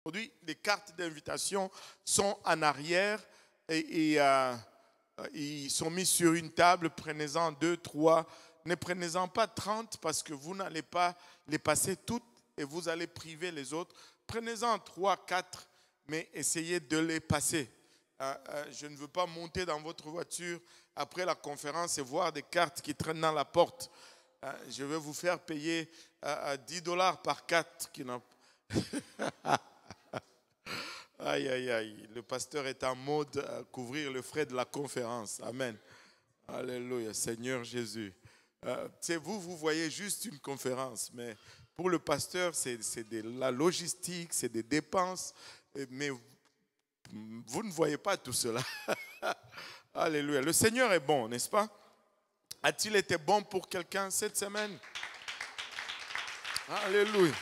Aujourd'hui, les cartes d'invitation sont en arrière et ils sont mis sur une table. Prenez-en 2, 3. Ne prenez-en pas 30 parce que vous n'allez pas les passer toutes et vous allez priver les autres. Prenez-en 3, 4, mais essayez de les passer. Je ne veux pas monter dans votre voiture après la conférence et voir des cartes qui traînent dans la porte. Je vais vous faire payer $10 par carte. Aïe, aïe, aïe. Le pasteur est en mode à couvrir le frais de la conférence. Amen. Alléluia, Seigneur Jésus. Vous voyez juste une conférence, mais pour le pasteur, c'est de la logistique, c'est des dépenses, mais vous ne voyez pas tout cela. Alléluia. Le Seigneur est bon, n'est-ce pas? A-t-il été bon pour quelqu'un cette semaine? Alléluia.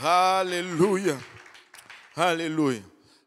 Alléluia. Alléluia.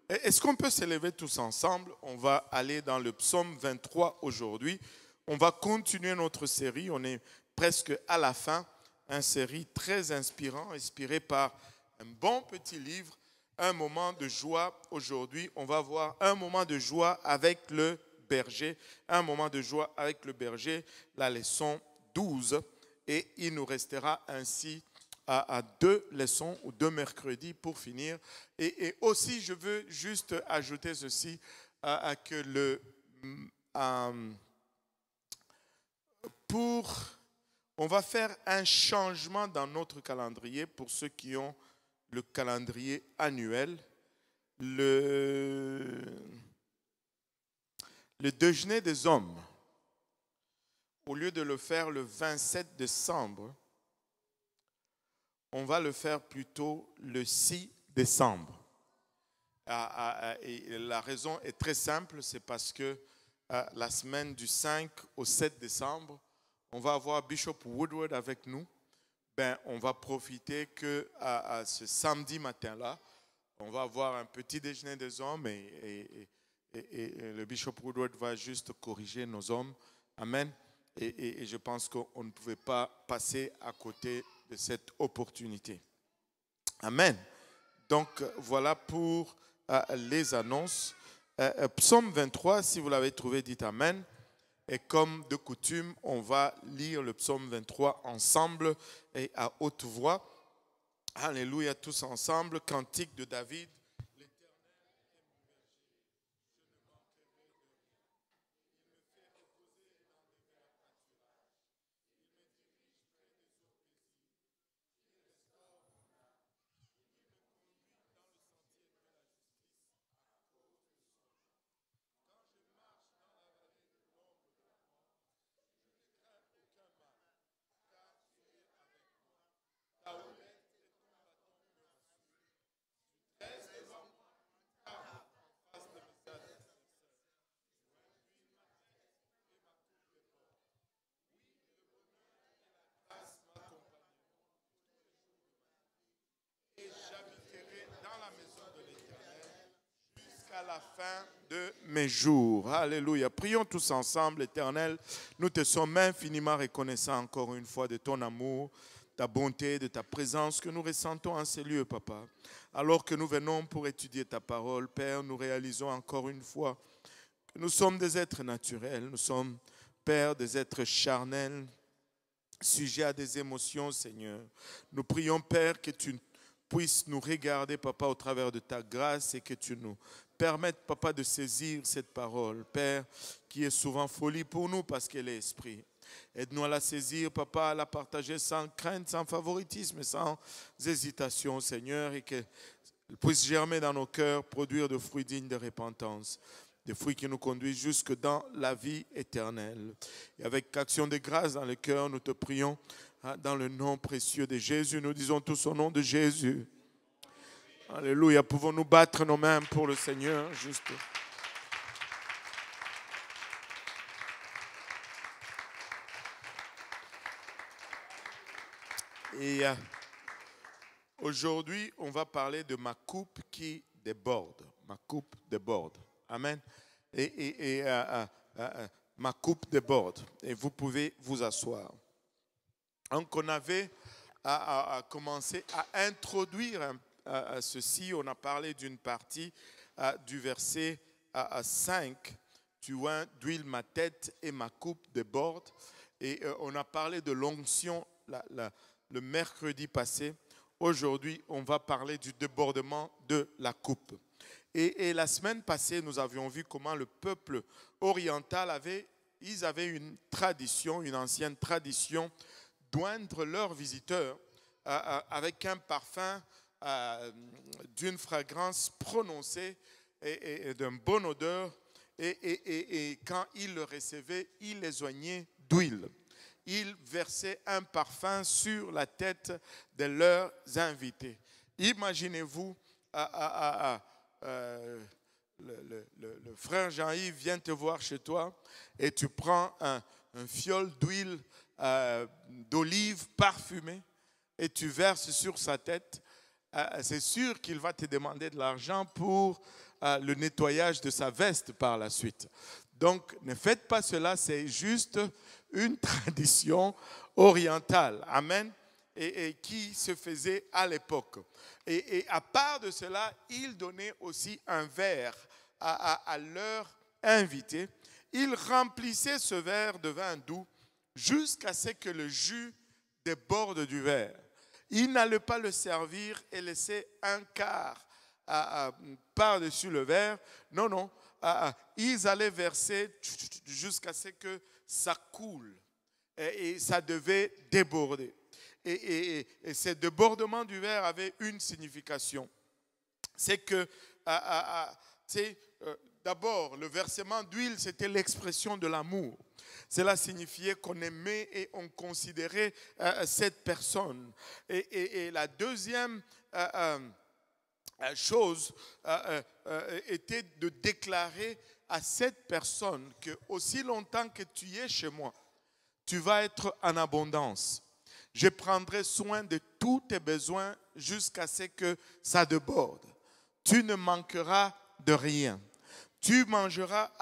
Est-ce qu'on peut s'élever tous ensemble? On va aller dans le psaume 23 aujourd'hui. On va continuer notre série. On est presque à la fin. Une série très inspirante, inspirée par un bon petit livre, Un moment de joie. Aujourd'hui, on va voir un moment de joie avec le berger. Un moment de joie avec le berger, la leçon 12. Et il nous restera ainsi à 2 leçons ou 2 mercredis pour finir. Et aussi, je veux juste ajouter ceci, que on va faire un changement dans notre calendrier pour ceux qui ont le calendrier annuel. Le déjeuner des hommes, au lieu de le faire le 27 décembre, on va le faire plutôt le 6 décembre. Et la raison est très simple, c'est parce que la semaine du 5 au 7 décembre, on va avoir Bishop Woodward avec nous. On va profiter que ce samedi matin-là, on va avoir un petit déjeuner des hommes et le Bishop Woodward va juste corriger nos hommes. Amen. Et je pense qu'on ne pouvait pas passer à côté de cette opportunité. Amen. Donc, voilà pour les annonces. Psaume 23, si vous l'avez trouvé, dites Amen. Et comme de coutume, on va lire le psaume 23 ensemble et à haute voix. Alléluia, tous ensemble. Cantique de David. À la fin de mes jours. Alléluia. Prions tous ensemble, Éternel. Nous te sommes infiniment reconnaissants encore une fois de ton amour, ta bonté, de ta présence que nous ressentons en ces lieux, Papa. Alors que nous venons pour étudier ta parole, Père, nous réalisons encore une fois que nous sommes des êtres naturels. Nous sommes, Père, des êtres charnels, sujets à des émotions, Seigneur. Nous prions, Père, que tu puisses nous regarder, Papa, au travers de ta grâce et que tu nous permettes, Papa, de saisir cette parole, Père, qui est souvent folie pour nous parce qu'elle est esprit. Aide-nous à la saisir, Papa, à la partager sans crainte, sans favoritisme, sans hésitation, Seigneur, et qu'elle puisse germer dans nos cœurs, produire de fruits dignes de repentance, des fruits qui nous conduisent jusque dans la vie éternelle. Et avec action de grâce dans le cœur, nous te prions, dans le nom précieux de Jésus. Nous disons tous au nom de Jésus. Alléluia. Pouvons-nous battre nos mains pour le Seigneur, juste. Et aujourd'hui, on va parler de ma coupe qui déborde. Ma coupe déborde. Amen. Ma coupe déborde. Et vous pouvez vous asseoir. Donc on avait commencé à introduire ceci. On a parlé d'une partie du verset 5. Tu oins d'huile ma tête et ma coupe déborde. Et on a parlé de l'onction le mercredi passé. Aujourd'hui, on va parler du débordement de la coupe. Et la semaine passée, nous avions vu comment le peuple oriental avaient une tradition, une ancienne tradition, d'oindre leurs visiteurs avec un parfum d'une fragrance prononcée et d'une bonne odeur. Et quand ils le recevaient, ils les oignaient d'huile. Ils versaient un parfum sur la tête de leurs invités. Imaginez-vous, le frère Jean-Yves vient te voir chez toi et tu prends un fiole d'huile d'olive parfumée et tu verses sur sa tête. C'est sûr qu'il va te demander de l'argent pour le nettoyage de sa veste par la suite. Donc, ne faites pas cela, c'est juste une tradition orientale. Amen. Et qui se faisait à l'époque. Et à part de cela, ils donnaient aussi un verre à leur invité. Ils remplissaient ce verre de vin doux jusqu'à ce que le jus déborde du verre. Ils n'allaient pas le servir et laisser un quart par-dessus le verre. Non, non. Ils allaient verser jusqu'à ce que ça coule. Et ça devait déborder. Et ce débordement du verre avait une signification. C'est que, d'abord, le versement d'huile, c'était l'expression de l'amour. Cela signifiait qu'on aimait et on considérait cette personne. Et la deuxième chose était de déclarer à cette personne que aussi longtemps que tu es chez moi, tu vas être en abondance. Je prendrai soin de tous tes besoins jusqu'à ce que ça déborde. Tu ne manqueras de rien. Tu mangeras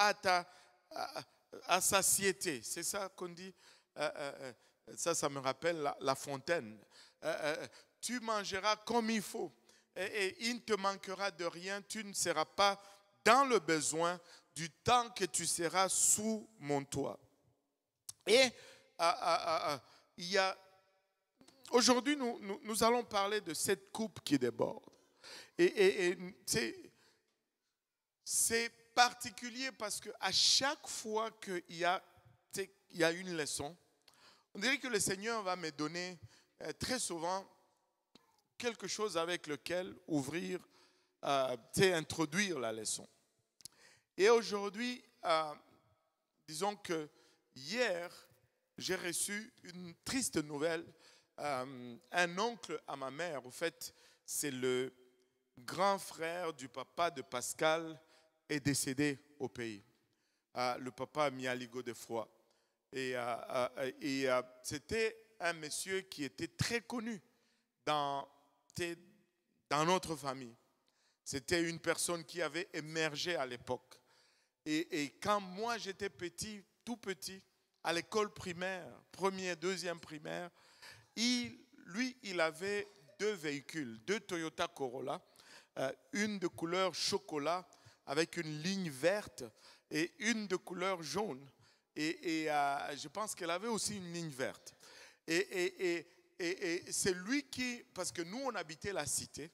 à satiété. C'est ça qu'on dit. Ça me rappelle la fontaine. Tu mangeras comme il faut. Et il ne te manquera de rien. Tu ne seras pas dans le besoin du temps que tu seras sous mon toit. Et il y a... Aujourd'hui, nous allons parler de cette coupe qui déborde. Et c'est particulier parce qu'à chaque fois qu'il y a une leçon, on dirait que le Seigneur va me donner très souvent quelque chose avec lequel ouvrir, introduire la leçon. Et aujourd'hui, disons que hier, j'ai reçu une triste nouvelle. Un oncle à ma mère, au fait, c'est le grand frère du papa de Pascal, est décédé au pays. Le papa Miali Godefroy. Et c'était un monsieur qui était très connu dans notre famille. C'était une personne qui avait émergé à l'époque. Et quand moi j'étais petit, tout petit, à l'école primaire, première, deuxième primaire, il avait 2 véhicules, 2 Toyota Corolla, une de couleur chocolat avec une ligne verte et une de couleur jaune. Et je pense qu'elle avait aussi une ligne verte. Et c'est lui qui, parce que nous on habitait la cité,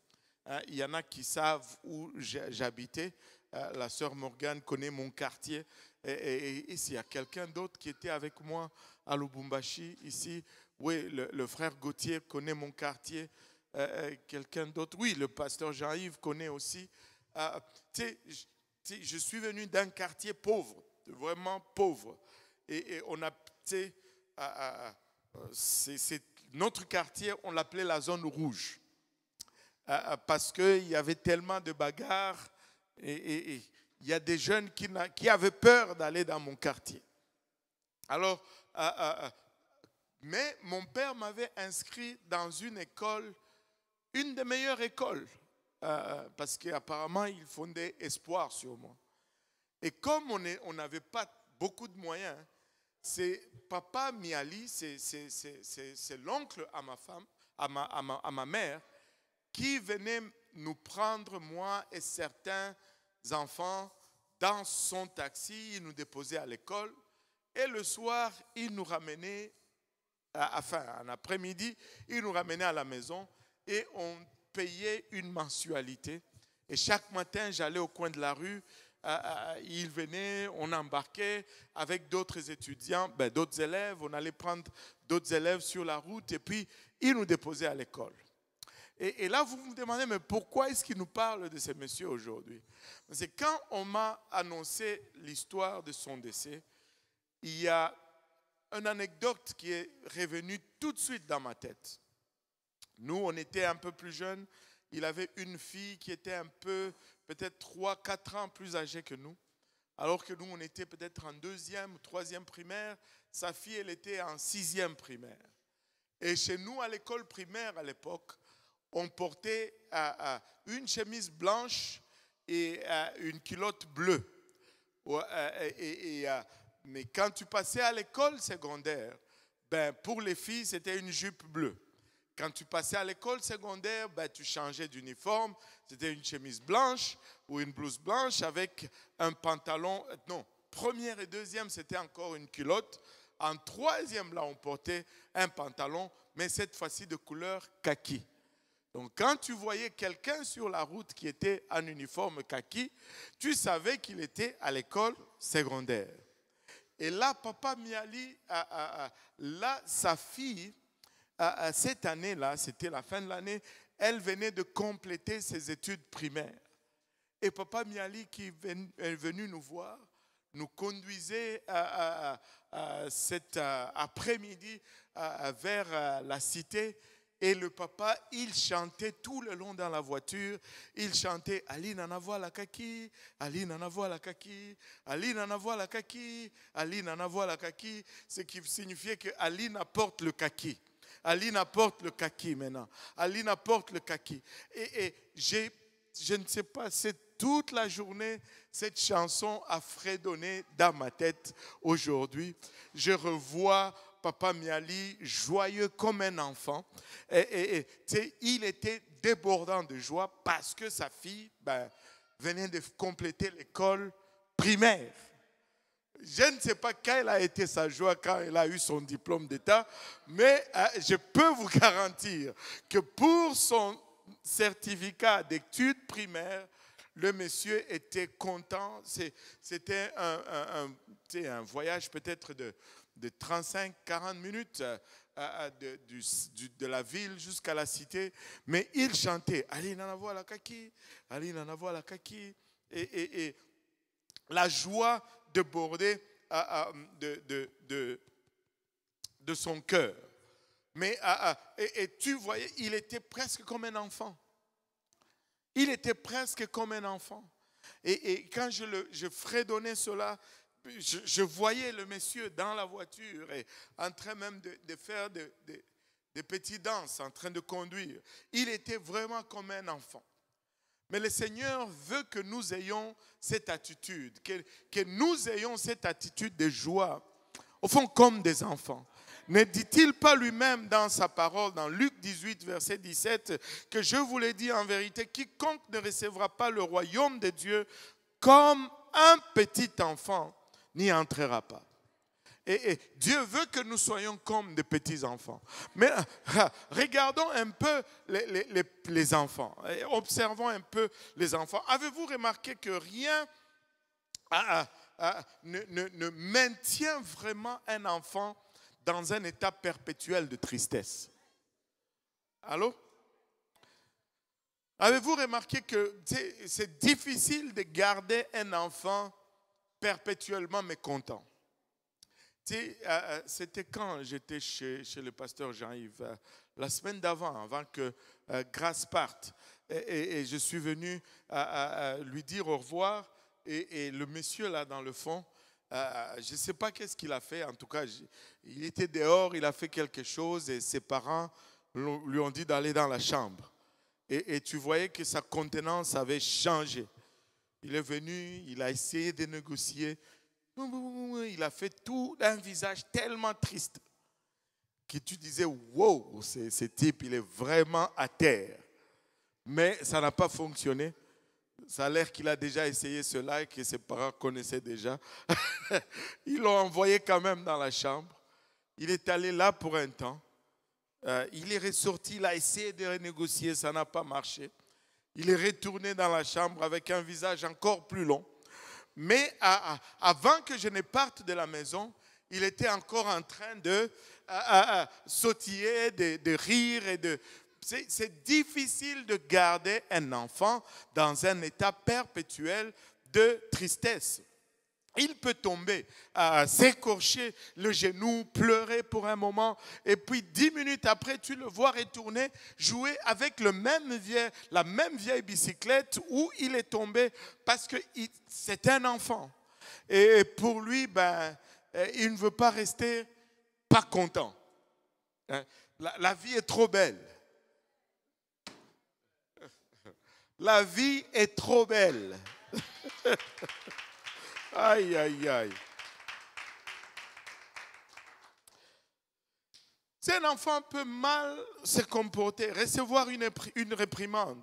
il y en a qui savent où j'habitais, la sœur Morgane connaît mon quartier, et s'il y a quelqu'un d'autre qui était avec moi à Lubumbashi, ici, oui, le frère Gauthier connaît mon quartier. Quelqu'un d'autre, oui, le pasteur Jean-Yves connaît aussi. Je suis venu d'un quartier pauvre, vraiment pauvre. Et on a, notre quartier, on l'appelait la zone rouge. Parce qu'il y avait tellement de bagarres et il y a des jeunes qui avaient peur d'aller dans mon quartier. Alors, mais mon père m'avait inscrit dans une école, une des meilleures écoles, parce qu'apparemment, il fondait espoir sur moi. Et comme on n'avait pas beaucoup de moyens, c'est Papa Miali, c'est l'oncle à ma femme, à ma mère, qui venait nous prendre, moi et certains enfants, dans son taxi. Il nous déposait à l'école. Et le soir, il nous ramenait, en après-midi, il nous ramenait à la maison et on payait une mensualité. Et chaque matin, j'allais au coin de la rue. Il venait, on embarquait avec d'autres étudiants, d'autres élèves. On allait prendre d'autres élèves sur la route et puis il nous déposait à l'école. Et là, vous me demandez, mais pourquoi est-ce qu'il nous parle de ce monsieur aujourd'hui? C'est quand on m'a annoncé l'histoire de son décès, il y a une anecdote qui est revenue tout de suite dans ma tête. Nous, on était un peu plus jeunes. Il avait une fille qui était un peu, peut-être 3-4 ans plus âgée que nous. Alors que nous, on était peut-être en 2e ou 3e primaire. Sa fille, elle était en 6e primaire. Et chez nous, à l'école primaire, à l'époque, on portait une chemise blanche et une culotte bleue. Mais quand tu passais à l'école secondaire, pour les filles, c'était une jupe bleue. Quand tu passais à l'école secondaire, tu changeais d'uniforme. C'était une chemise blanche ou une blouse blanche avec un pantalon. Non, première et deuxième, c'était encore une culotte. En troisième, là, on portait un pantalon, mais cette fois-ci de couleur kaki. Donc, quand tu voyais quelqu'un sur la route qui était en uniforme kaki, tu savais qu'il était à l'école secondaire. Et là, Papa Miali, là, sa fille, cette année-là, c'était la fin de l'année, elle venait de compléter ses études primaires. Et Papa Miali, qui est venu nous voir, nous conduisait cet après-midi vers la cité. Et le papa, il chantait tout le long dans la voiture. Il chantait Ali Nanavoa la kaki, Ali Nanavoa la kaki, Ali Nanavoa la kaki, Ali Nanavoa la kaki. Ce qui signifiait que Ali apporte le kaki. Ali apporte le kaki maintenant. Ali apporte le kaki. Et je ne sais pas, c'est toute la journée, cette chanson a fredonné dans ma tête aujourd'hui. Je revois Papa Miali, joyeux comme un enfant. Il était débordant de joie parce que sa fille venait de compléter l'école primaire. Je ne sais pas quelle a été sa joie quand elle a eu son diplôme d'État, mais je peux vous garantir que pour son certificat d'études primaires, le monsieur était content. C'était un voyage peut-être de 35-40 minutes de la ville jusqu'à la cité. Mais il chantait Ali Nanavoa la kaki, Ali Nanavoa la kaki. Et la joie débordait de son cœur. Mais tu voyais, il était presque comme un enfant. Il était presque comme un enfant. Et quand je fredonnais cela, je voyais le monsieur dans la voiture et en train même de faire des petites danses, en train de conduire. Il était vraiment comme un enfant. Mais le Seigneur veut que nous ayons cette attitude, que nous ayons cette attitude de joie, au fond comme des enfants. Ne dit-il pas lui-même dans sa parole, dans Luc 18, verset 17, que je vous l'ai dit en vérité, quiconque ne recevra pas le royaume de Dieu comme un petit enfant, n'y entrera pas. Et Dieu veut que nous soyons comme des petits enfants. Mais regardons un peu les enfants. Observons un peu les enfants. Avez-vous remarqué que rien ne maintient vraiment un enfant dans un état perpétuel de tristesse? Allô? Avez-vous remarqué que c'est difficile de garder un enfant perpétuellement mécontent? C'était quand j'étais chez le pasteur Jean-Yves, la semaine d'avant, avant que Grâce parte. Et je suis venu lui dire au revoir. Et le monsieur là dans le fond, je ne sais pas qu'est-ce qu'il a fait. En tout cas, il était dehors, il a fait quelque chose et ses parents lui ont dit d'aller dans la chambre. Et tu voyais que sa contenance avait changé. Il est venu, il a essayé de négocier. Il a fait tout d'un visage tellement triste que tu disais, wow, ce type, il est vraiment à terre. Mais ça n'a pas fonctionné. Ça a l'air qu'il a déjà essayé cela et que ses parents connaissaient déjà. Ils l'ont envoyé quand même dans la chambre. Il est allé là pour un temps. Il est ressorti, il a essayé de renégocier, ça n'a pas marché. Il est retourné dans la chambre avec un visage encore plus long. Mais avant que je ne parte de la maison, il était encore en train de sautiller, de rire. C'est difficile de garder un enfant dans un état perpétuel de tristesse. Il peut tomber, s'écorcher le genou, pleurer pour un moment, et puis 10 minutes après, tu le vois retourner, jouer avec la même vieille bicyclette où il est tombé parce que c'est un enfant. Et pour lui, il ne veut pas rester pas content. La vie est trop belle. La vie est trop belle. Aïe, aïe, aïe. Si un enfant peut mal se comporter, recevoir une réprimande,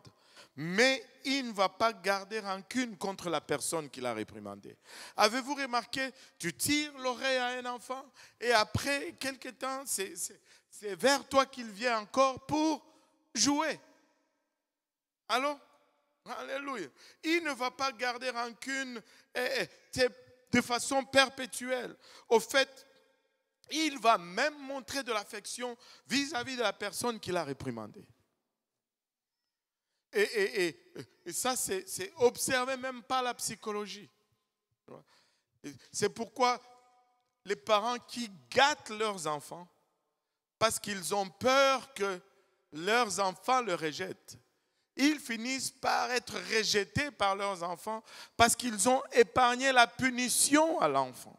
mais il ne va pas garder rancune contre la personne qui l'a réprimandé. Avez-vous remarqué, tu tires l'oreille à un enfant et après quelque temps, c'est vers toi qu'il vient encore pour jouer. Alors, alléluia. Il ne va pas garder rancune de façon perpétuelle. Au fait, il va même montrer de l'affection vis-à-vis de la personne qui l'a réprimandé. Et ça, c'est observé même par la psychologie. C'est pourquoi les parents qui gâtent leurs enfants, parce qu'ils ont peur que leurs enfants le rejettent, ils finissent par être rejetés par leurs enfants parce qu'ils ont épargné la punition à l'enfant.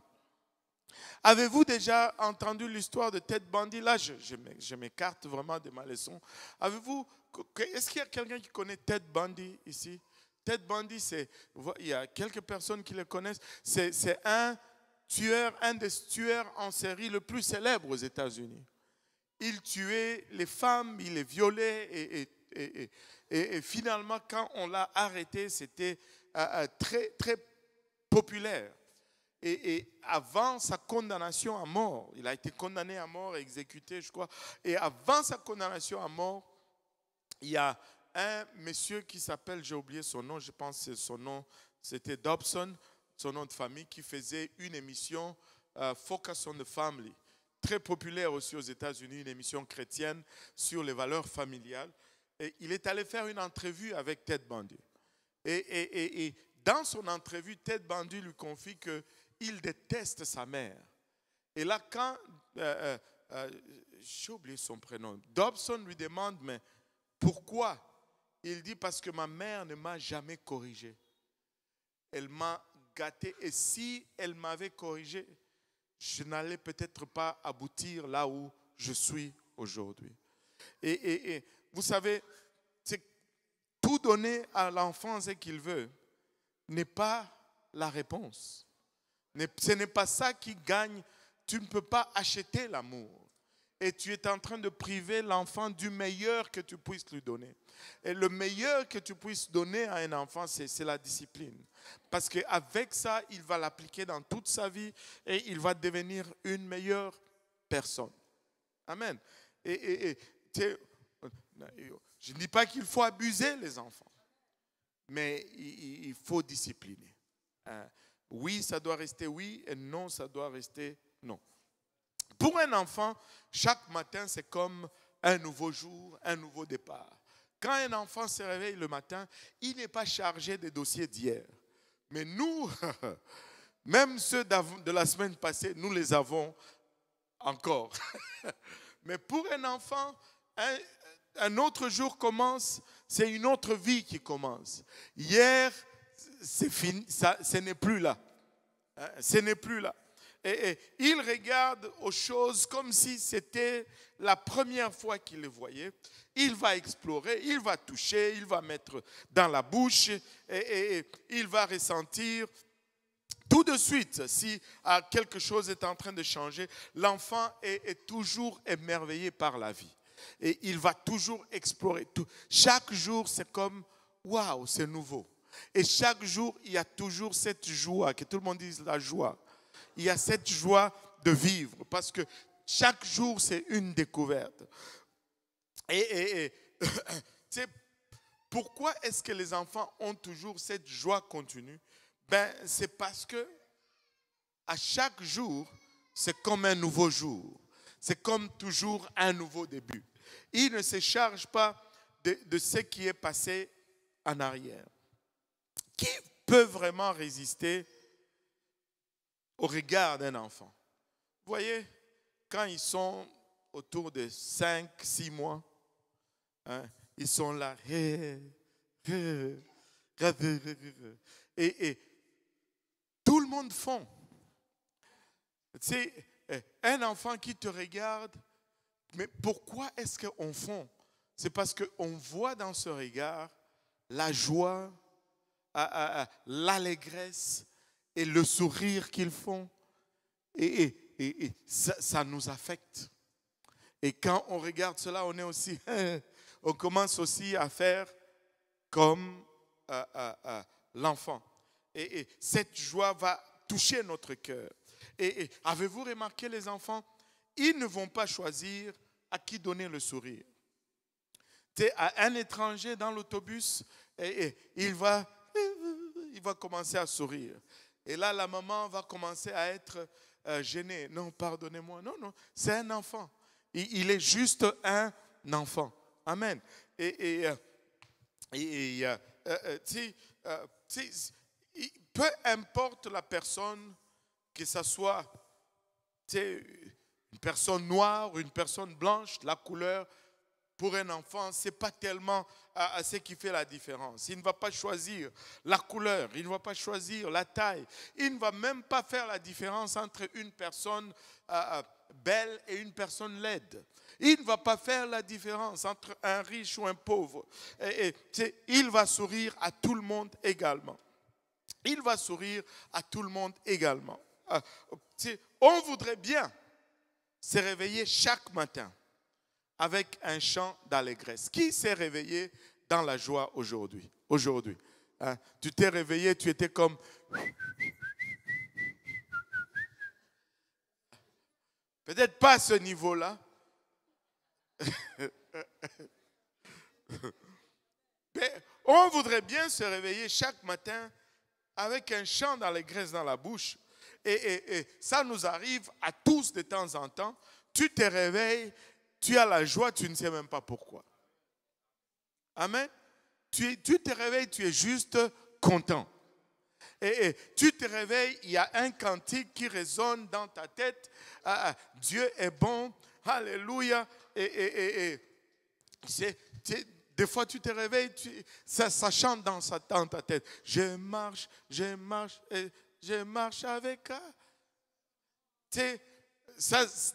Avez-vous déjà entendu l'histoire de Ted Bundy? Là, je m'écarte vraiment de ma leçon. Est-ce qu'il y a quelqu'un qui connaît Ted Bundy ici? Ted Bundy, il y a quelques personnes qui le connaissent. C'est un des tueurs en série le plus célèbre aux États-Unis. Il tuait les femmes, il les violait et finalement, quand on l'a arrêté, c'était très, très populaire. Et avant sa condamnation à mort, il a été condamné à mort, exécuté, je crois. Et avant sa condamnation à mort, il y a un monsieur qui s'appelle, j'ai oublié son nom, je pense que son nom, c'était Dobson, son nom de famille, qui faisait une émission Focus on the Family, très populaire aussi aux États-Unis, une émission chrétienne sur les valeurs familiales. Et il est allé faire une entrevue avec Ted Bundy. Et dans son entrevue, Ted Bundy lui confie qu'il déteste sa mère. Et là, quand, j'ai oublié son prénom, Dobson lui demande, mais pourquoi? Il dit, parce que ma mère ne m'a jamais corrigé. Elle m'a gâté. Et si elle m'avait corrigé, je n'allais peut-être pas aboutir là où je suis aujourd'hui. Et vous savez, c'est tout donner à l'enfant ce qu'il veut n'est pas la réponse. Ce n'est pas ça qui gagne. Tu ne peux pas acheter l'amour. Et tu es en train de priver l'enfant du meilleur que tu puisses lui donner. Et le meilleur que tu puisses donner à un enfant, c'est la discipline. Parce qu'avec ça, il va l'appliquer dans toute sa vie et il va devenir une meilleure personne. Amen. Je ne dis pas qu'il faut abuser les enfants, mais il faut discipliner. Oui, ça doit rester oui, et non, ça doit rester non. Pour un enfant, chaque matin, c'est comme un nouveau jour, un nouveau départ. Quand un enfant se réveille le matin, il n'est pas chargé des dossiers d'hier. Mais nous, même ceux de la semaine passée, nous les avons encore. Mais pour un enfant, un autre jour commence, c'est une autre vie qui commence. Hier, c'est fini, ce n'est plus là. Ce n'est plus là. Et il regarde aux choses comme si c'était la première fois qu'il les voyait. Il va explorer, il va toucher, il va mettre dans la bouche et il va ressentir Tout de suite, si quelque chose est en train de changer, l'enfant est toujours émerveillé par la vie. Et il va toujours explorer. Chaque jour, c'est comme, waouh, c'est nouveau. Et chaque jour, il y a toujours cette joie, que tout le monde dise la joie. Il y a cette joie de vivre, parce que chaque jour, c'est une découverte. Et pourquoi est-ce que les enfants ont toujours cette joie continue? C'est parce que à chaque jour, c'est comme un nouveau jour. C'est comme toujours un nouveau début. Il ne se charge pas de ce qui est passé en arrière. Qui peut vraiment résister au regard d'un enfant? Vous voyez, quand ils sont autour de 5, 6 mois, hein, ils sont là. Et tout le monde fond. Tu sais, un enfant qui te regarde, mais pourquoi est-ce qu'on fond? C'est parce qu'on voit dans ce regard la joie, l'allégresse et le sourire qu'ils font. Et ça nous affecte. Et quand on regarde cela, on est aussi, on commence aussi à faire comme l'enfant. Et cette joie va toucher notre cœur. Et avez-vous remarqué, les enfants, ils ne vont pas choisir à qui donner le sourire. À un étranger dans l'autobus, il va commencer à sourire. Et là, la maman va commencer à être gênée. Non, pardonnez-moi. Non, c'est un enfant. Il est juste un enfant. Amen. Peu importe la personne, que ce soit une personne noire, une personne blanche, la couleur, pour un enfant, ce n'est pas tellement ce qui fait la différence. Il ne va pas choisir la couleur, il ne va pas choisir la taille. Il ne va même pas faire la différence entre une personne belle et une personne laide. Il ne va pas faire la différence entre un riche ou un pauvre. Il va sourire à tout le monde également. Il va sourire à tout le monde également. On voudrait bien se réveiller chaque matin avec un chant d'allégresse. Qui s'est réveillé dans la joie aujourd'hui? Hein? Tu t'es réveillé, tu étais comme... Peut-être pas à ce niveau-là. Mais on voudrait bien se réveiller chaque matin avec un chant d'allégresse dans la bouche. Et ça nous arrive à tous de temps en temps. Tu te réveilles, tu as la joie, tu ne sais même pas pourquoi. Amen. Tu te réveilles, tu es juste content. Et tu te réveilles, il y a un cantique qui résonne dans ta tête. Dieu est bon. Alléluia. Des fois, tu te réveilles, ça chante dans ta tête. Je marche avec elle.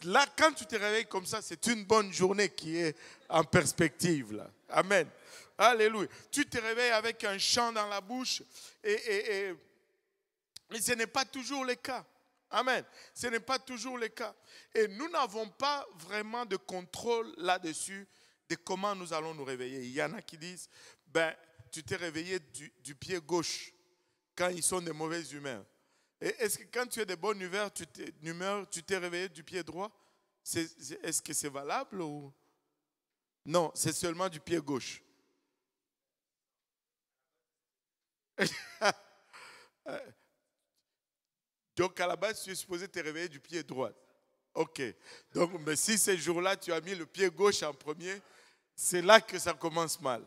Là, quand tu te réveilles comme ça, c'est une bonne journée qui est en perspective. Là. Amen. Alléluia. Tu te réveilles avec un chant dans la bouche mais ce n'est pas toujours le cas. Amen. Ce n'est pas toujours le cas. Et nous n'avons pas vraiment de contrôle là-dessus de comment nous allons nous réveiller. Il y en a qui disent, tu t'es réveillé du pied gauche quand ils sont de mauvaises humeurs. Et est-ce que quand tu es de bonne humeur, tu t'es réveillé du pied droit? Est-ce que c'est valable ou... Non, c'est seulement du pied gauche. Donc à la base, tu es supposé te réveiller du pied droit. Ok. Donc, mais si ces jours-là, tu as mis le pied gauche en premier, c'est là que ça commence mal.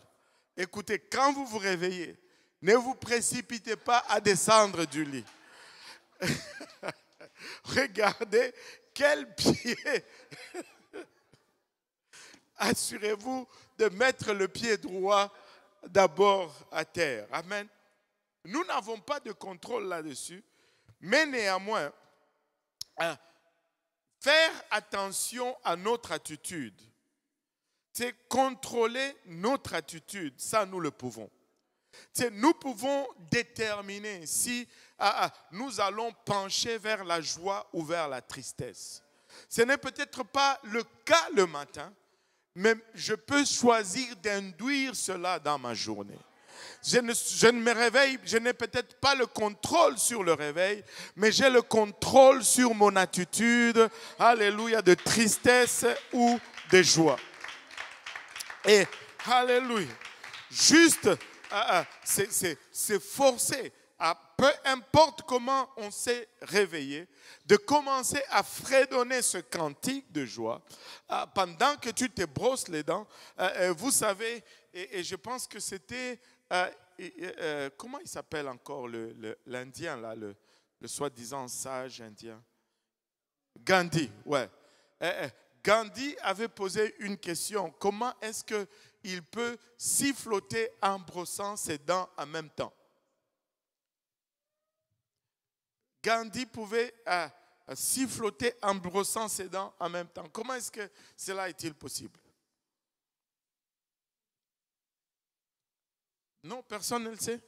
Écoutez, quand vous vous réveillez, ne vous précipitez pas à descendre du lit. Regardez quel pied. Assurez-vous de mettre le pied droit d'abord à terre. Amen. Nous n'avons pas de contrôle là-dessus, mais néanmoins, faire attention à notre attitude, c'est contrôler notre attitude, ça nous le pouvons. Tu sais, nous pouvons déterminer si nous allons pencher vers la joie ou vers la tristesse. Ce n'est peut-être pas le cas le matin, mais je peux choisir d'induire cela dans ma journée. Je ne me réveille, je n'ai peut-être pas le contrôle sur le réveil, mais j'ai le contrôle sur mon attitude, alléluia, de tristesse ou de joie. Et alléluia, juste, c'est forcé, peu importe comment on s'est réveillé, de commencer à fredonner ce cantique de joie pendant que tu te brosses les dents. Vous savez, et je pense que c'était... comment il s'appelle encore l'Indien, là, le soi-disant sage indien? Gandhi, ouais. Gandhi avait posé une question. Comment est-ce qu'il peut siffloter en brossant ses dents en même temps? Gandhi pouvait siffloter en brossant ses dents en même temps. Comment est-ce que cela est-il possible? Non, personne ne le sait.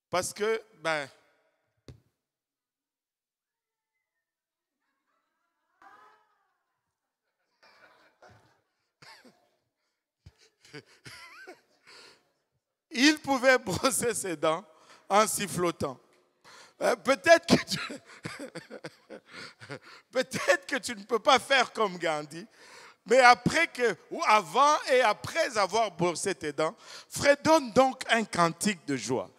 Parce que, il pouvait brosser ses dents en sifflotant. Peut-être que tu ne peux pas faire comme Gandhi, mais avant et après avoir brossé tes dents, fredonne donc un cantique de joie.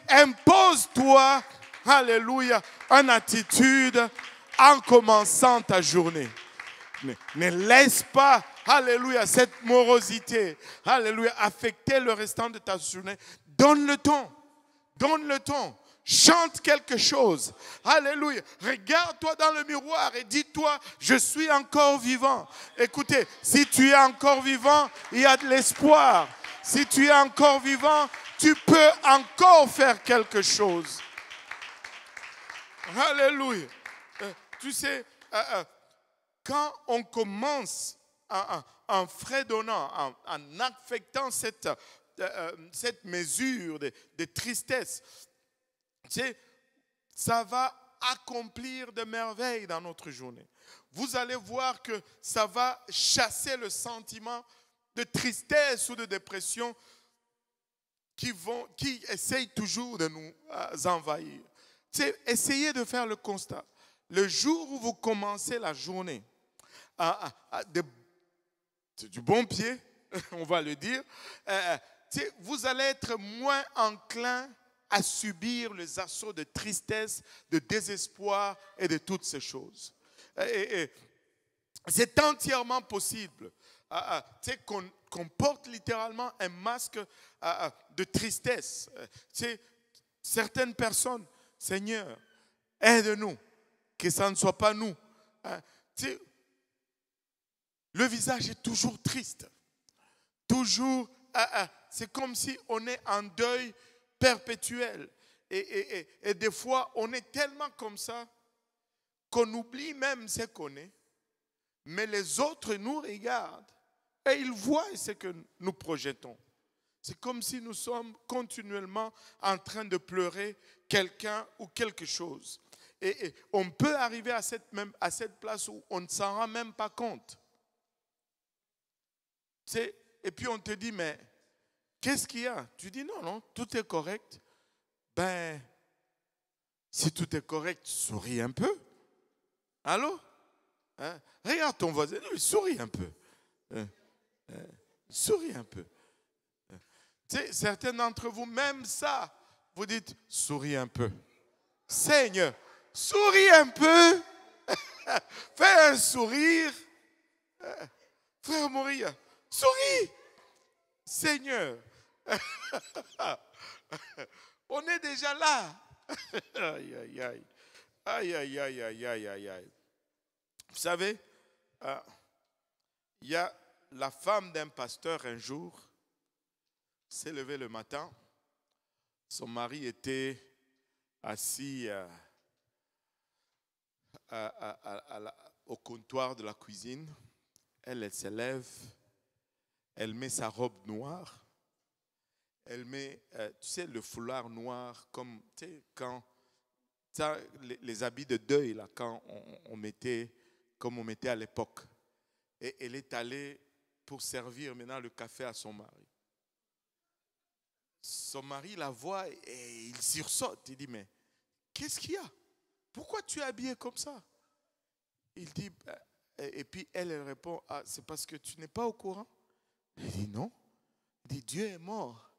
Impose-toi, alléluia, une attitude en commençant ta journée. Ne laisse pas, alléluia, cette morosité, alléluia, affecter le restant de ta journée. Donne le ton. Chante quelque chose. Alléluia. Regarde-toi dans le miroir et dis-toi, je suis encore vivant. Écoutez, si tu es encore vivant, il y a de l'espoir. Si tu es encore vivant, tu peux encore faire quelque chose. Alléluia. Tu sais, quand on commence en fredonnant, en affectant cette mesure de tristesse, tu sais, ça va accomplir de merveilles dans notre journée. Vous allez voir que ça va chasser le sentiment de tristesse ou de dépression qui essayent toujours de nous envahir. Tu sais, essayez de faire le constat. Le jour où vous commencez la journée du bon pied, on va le dire, vous allez être moins enclin à subir les assauts de tristesse, de désespoir et de toutes ces choses. C'est entièrement possible qu'on porte littéralement un masque de tristesse. Certaines personnes, Seigneur, aide-nous, que ça ne soit pas nous. Le visage est toujours triste. Toujours, c'est comme si on est en deuil perpétuel. Et des fois, on est tellement comme ça qu'on oublie même ce qu'on est. Mais les autres nous regardent et ils voient ce que nous projetons. C'est comme si nous sommes continuellement en train de pleurer quelqu'un ou quelque chose. Et on peut arriver à cette place où on ne s'en rend même pas compte. Et puis on te dit, mais qu'est-ce qu'il y a? Tu dis, non, tout est correct. Si tout est correct, souris un peu. Allô? Regarde ton voisin, souris un peu. Souris un peu. Certains d'entre vous, même ça, vous dites, souris un peu. Seigneur, souris un peu. Fais un sourire. Frère Moria, souris. Seigneur. On est déjà là. Aïe, aïe, aïe. Aïe, aïe, aïe, aïe, aïe, aïe, aïe. Vous savez, il y a la femme d'un pasteur un jour s'est levée le matin. Son mari était assis au comptoir de la cuisine. Elle se lève Elle met sa robe noire. Elle met, tu sais, le foulard noir, comme, tu sais, quand, ça, les habits de deuil, là, quand on mettait, comme on mettait à l'époque. Et elle est allée pour servir maintenant le café à son mari. Son mari la voit et il sursaute. Il dit, mais qu'est-ce qu'il y a? Pourquoi tu es habillée comme ça? Il dit, et puis elle répond, ah, c'est parce que tu n'es pas au courant. Il dit, non. Il dit, Dieu est mort.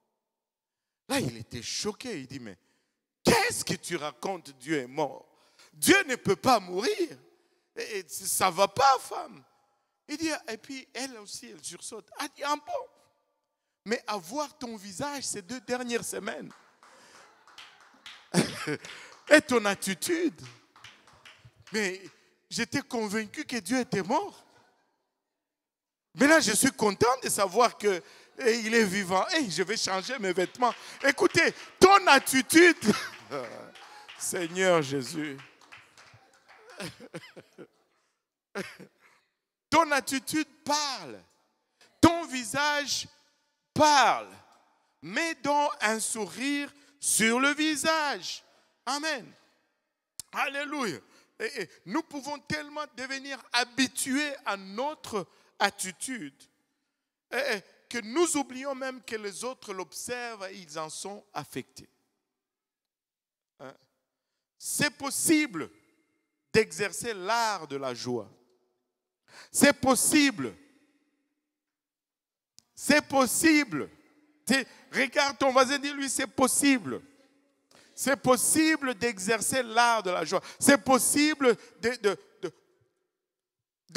Là, il était choqué. Il dit, mais qu'est-ce que tu racontes, Dieu est mort? Dieu ne peut pas mourir. Et ça ne va pas, femme. Il dit, et puis elle aussi, elle sursaute. Ah, bon. Mais à voir ton visage ces 2 dernières semaines et ton attitude, mais j'étais convaincu que Dieu était mort. Mais là, je suis content de savoir qu'il est vivant. Et je vais changer mes vêtements. Écoutez, ton attitude, Seigneur Jésus, ton attitude parle. Ton visage parle. Mets donc un sourire sur le visage. Amen. Alléluia. Et nous pouvons tellement devenir habitués à notre attitude que nous oublions même que les autres l'observent et ils en sont affectés. C'est possible d'exercer l'art de la joie. C'est possible. C'est possible. Regarde ton voisin, dis-lui, c'est possible. C'est possible d'exercer l'art de la joie. C'est possible de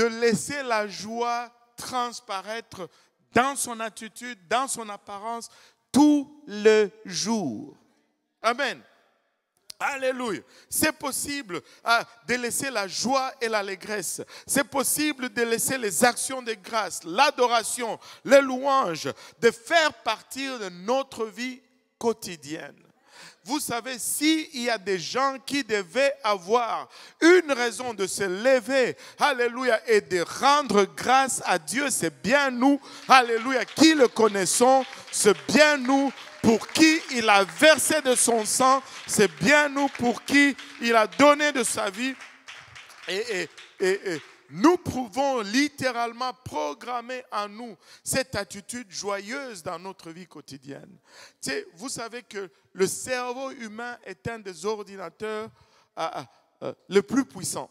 laisser la joie transparaître dans son attitude, dans son apparence, tout le jour. Amen. Alléluia. C'est possible de laisser la joie et l'allégresse. C'est possible de laisser les actions de grâce, l'adoration, les louanges, de faire partir de notre vie quotidienne. Vous savez, s'il y a des gens qui devaient avoir une raison de se lever, alléluia, et de rendre grâce à Dieu, c'est bien nous, alléluia, qui le connaissons, c'est bien nous pour qui il a versé de son sang, c'est bien nous pour qui il a donné de sa vie. Et nous pouvons littéralement programmer en nous cette attitude joyeuse dans notre vie quotidienne. Tu sais, vous savez que le cerveau humain est un des ordinateurs le plus puissant.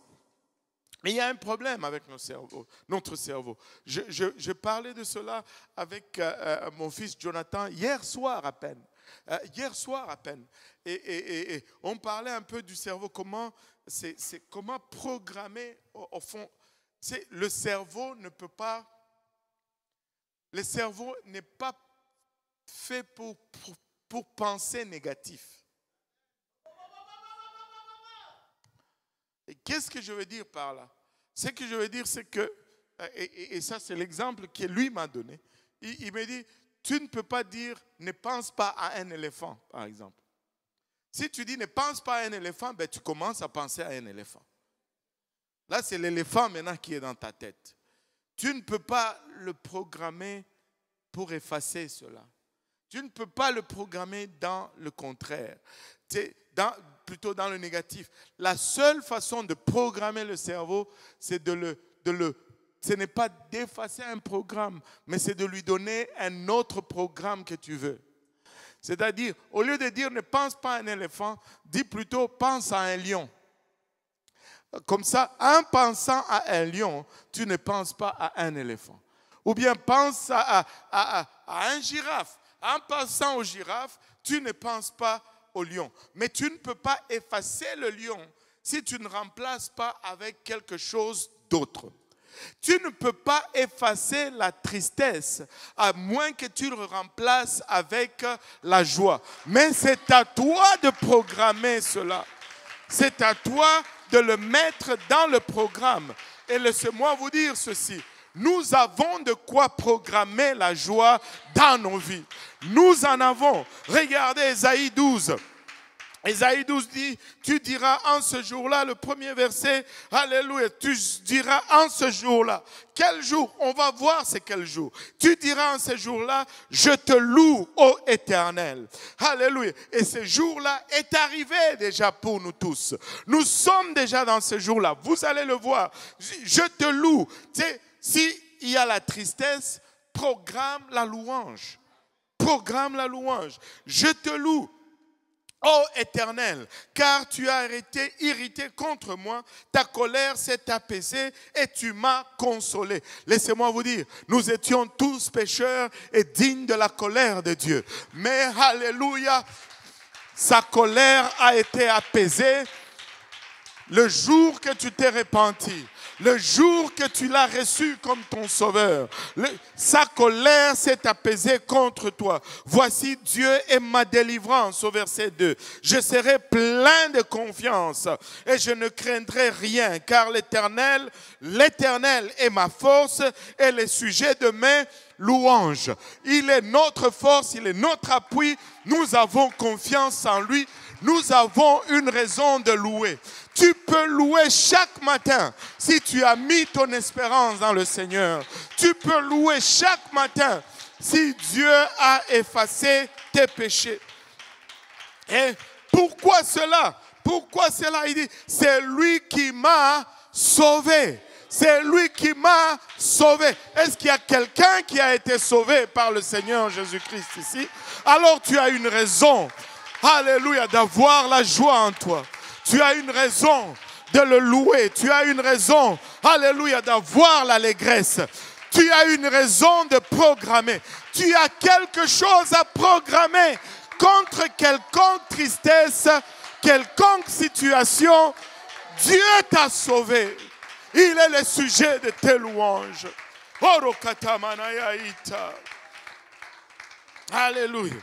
Mais il y a un problème avec notre cerveau. Je parlais de cela avec mon fils Jonathan hier soir à peine. Et on parlait un peu du cerveau, comment programmer au fond. Le cerveau n'est pas fait pour penser négatif. Et qu'est-ce que je veux dire par là? Ce que je veux dire, c'est que, et ça c'est l'exemple que lui m'a donné, il me dit, tu ne peux pas dire ne pense pas à un éléphant, par exemple. Si tu dis ne pense pas à un éléphant, ben, tu commences à penser à un éléphant. Là, c'est l'éléphant maintenant qui est dans ta tête. Tu ne peux pas le programmer pour effacer cela. Tu ne peux pas le programmer dans le contraire, plutôt dans le négatif. La seule façon de programmer le cerveau, c'est ce n'est pas d'effacer un programme, mais c'est de lui donner un autre programme que tu veux. C'est-à-dire, au lieu de dire ne pense pas à un éléphant, dis plutôt pense à un lion. Comme ça, en pensant à un lion, tu ne penses pas à un éléphant. Ou bien pense à un girafe. En pensant au girafe, tu ne penses pas au lion. Mais tu ne peux pas effacer le lion si tu ne remplaces pas avec quelque chose d'autre. Tu ne peux pas effacer la tristesse à moins que tu le remplaces avec la joie. Mais c'est à toi de programmer cela. C'est à toi de le mettre dans le programme. Et laissez-moi vous dire ceci. Nous avons de quoi programmer la joie dans nos vies. Nous en avons. Regardez Ésaïe 12. Ésaïe 12 dit, tu diras en ce jour-là, le premier verset, alléluia, tu diras en ce jour-là. Quel jour? On va voir c'est quel jour. Tu diras en ce jour-là, je te loue, ô Éternel. Alléluia. Et ce jour-là est arrivé déjà pour nous tous. Nous sommes déjà dans ce jour-là. Vous allez le voir. Je te loue. Tu sais, s'il y a la tristesse, programme la louange. Programme la louange. Je te loue. Ô Éternel, car tu as été irrité contre moi, ta colère s'est apaisée et tu m'as consolé. Laissez-moi vous dire, nous étions tous pécheurs et dignes de la colère de Dieu. Mais, alléluia, sa colère a été apaisée le jour que tu t'es repenti. Le jour que tu l'as reçu comme ton sauveur, sa colère s'est apaisée contre toi. Voici Dieu est ma délivrance, au verset 2. Je serai plein de confiance et je ne craindrai rien, car l'Éternel est ma force et le sujet de mes louanges. Il est notre force, il est notre appui. Nous avons confiance en lui. Nous avons une raison de louer. Tu peux louer chaque matin si tu as mis ton espérance dans le Seigneur. Tu peux louer chaque matin si Dieu a effacé tes péchés. Et pourquoi cela? Pourquoi cela? Il dit, c'est lui qui m'a sauvé. C'est lui qui m'a sauvé. Est-ce qu'il y a quelqu'un qui a été sauvé par le Seigneur Jésus-Christ ici? Alors tu as une raison, alléluia, d'avoir la joie en toi. Tu as une raison de le louer. Tu as une raison, alléluia, d'avoir l'allégresse. Tu as une raison de programmer. Tu as quelque chose à programmer contre quelconque tristesse, quelconque situation. Dieu t'a sauvé. Il est le sujet de tes louanges. Alléluia.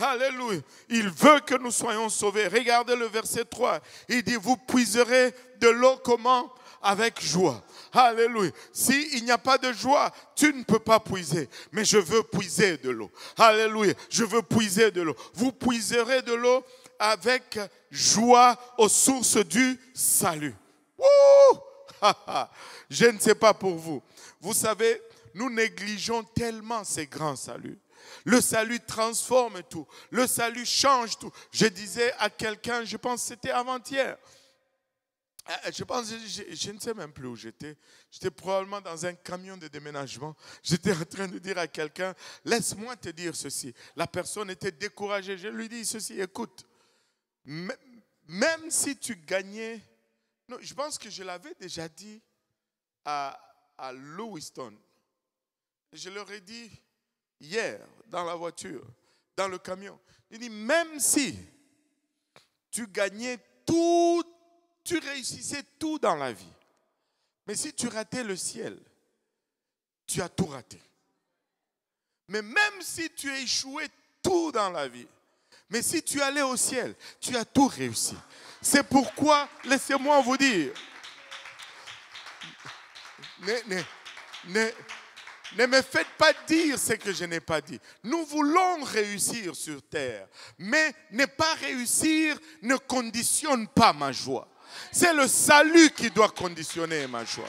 Alléluia. Il veut que nous soyons sauvés. Regardez le verset 3. Il dit, vous puiserez de l'eau comment? Avec joie. Alléluia. S'il n'y a pas de joie, tu ne peux pas puiser. Mais je veux puiser de l'eau. Alléluia. Je veux puiser de l'eau. Vous puiserez de l'eau avec joie aux sources du salut. Je ne sais pas pour vous. Vous savez, nous négligeons tellement ces grands saluts. Le salut transforme tout. Le salut change tout. Je disais à quelqu'un, je pense que c'était avant-hier. Je ne sais même plus où j'étais. J'étais probablement dans un camion de déménagement. J'étais en train de dire à quelqu'un, laisse-moi te dire ceci. La personne était découragée. Je lui dis ceci, écoute, même si tu gagnais, non, je pense que je l'avais déjà dit à Lewiston. Je leur ai dit hier, dans la voiture, dans le camion. Il dit, même si tu gagnais tout, tu réussissais tout dans la vie, mais si tu ratais le ciel, tu as tout raté. Mais même si tu échouais tout dans la vie, mais si tu allais au ciel, tu as tout réussi. C'est pourquoi, laissez-moi vous dire, ne me faites pas dire ce que je n'ai pas dit. Nous voulons réussir sur terre, mais ne pas réussir ne conditionne pas ma joie. C'est le salut qui doit conditionner ma joie.